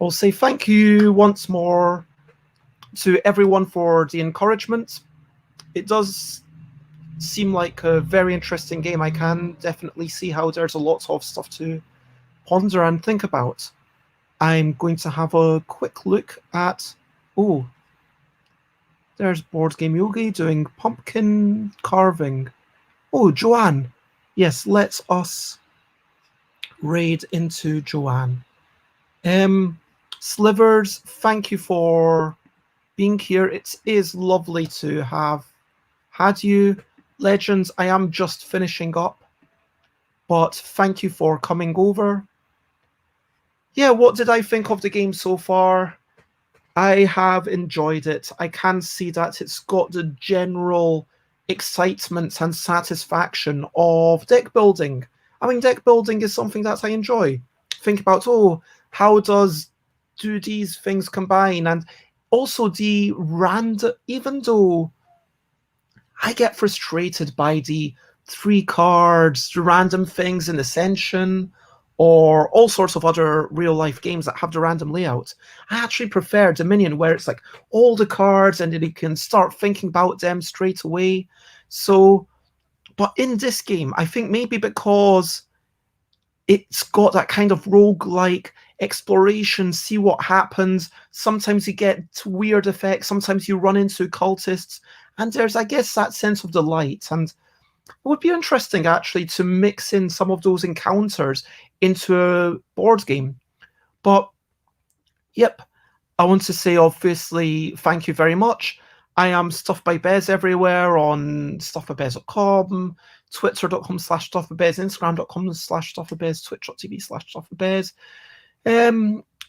I'll say thank you once more to everyone for the encouragement. It does seem like a very interesting game. I can definitely see how there's a lot of stuff to ponder and think about. I'm going to have a quick look at. Oh, there's Board Game Yogi doing pumpkin carving. Oh, Joanne. Yes, let us raid into Joanne. Slivers, thank you for being here. It is lovely to have had you. Legends, I am just finishing up, but thank you for coming over. Yeah, what did I think of the game so far? I have enjoyed it. I can see that it's got the general excitement and satisfaction of deck building. I mean, deck building is something that I enjoy. Think about, how do these things combine? And also the even though I get frustrated by the three cards, the random things in Ascension, or all sorts of other real life games that have the random layout. I actually prefer Dominion, where it's like all the cards and then you can start thinking about them straight away. So, but in this game, I think maybe because it's got that kind of roguelike exploration, see what happens. Sometimes you get weird effects, sometimes you run into cultists, and there's, I guess, that sense of delight. And it would be interesting actually to mix in some of those encounters into a board game. But yep, I want to say obviously thank you very much. I am Stuff by Bez everywhere on stuffbybez.com, twitter.com/stuffbybez, instagram.com/stuffbybez, twitch.tv/stuffbybez.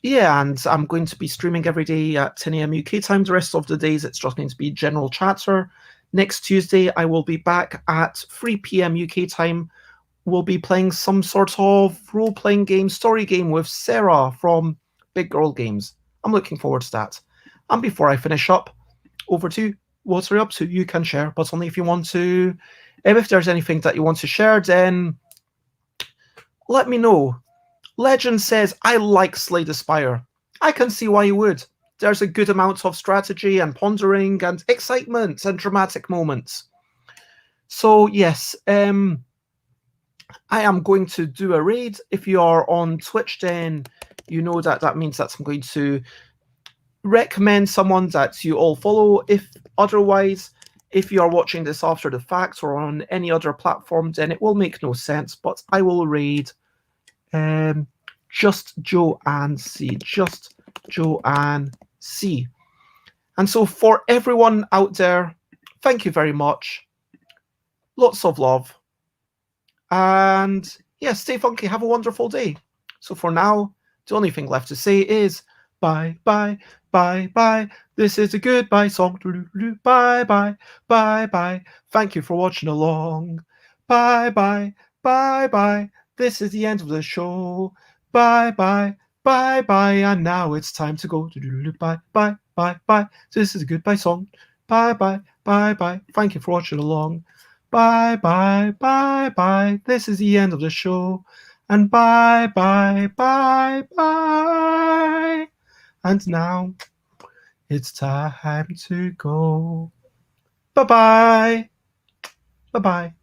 Yeah, and I'm going to be streaming every day at 10 a.m. UK time. The rest of the days, it's just going to be general chatter. Next Tuesday, I will be back at 3 p.m. UK time. We'll be playing some sort of role-playing game, story game with Sarah from Big Girl Games. I'm looking forward to that. And before I finish up, over to what are you up to? You can share, but only if you want to. If there's anything that you want to share, then let me know. Legend says, I like Slay the Spire. I can see why you would. There's a good amount of strategy and pondering and excitement and dramatic moments. So yes, I am going to do a raid. If you are on Twitch, then you know that means that I'm going to recommend someone that you all follow. If otherwise, if you are watching this after the fact or on any other platform, then it will make no sense. But I will raid just Joanne C. Just Joanne C. And so for everyone out there, thank you very much. Lots of love. And yeah, stay funky. Have a wonderful day. So for now, the only thing left to say is bye, bye, bye, bye. This is a goodbye song. Bye, bye, bye, bye. Thank you for watching along. Bye, bye, bye, bye. This is the end of the show. Bye, bye, bye, bye. And now it's time to go. Bye, bye, bye, bye. This is a goodbye song. Bye, bye, bye, bye. Thank you for watching along. Bye, bye, bye, bye. This is the end of the show. And bye, bye, bye, bye. And now it's time to go. Bye-bye. Bye-bye.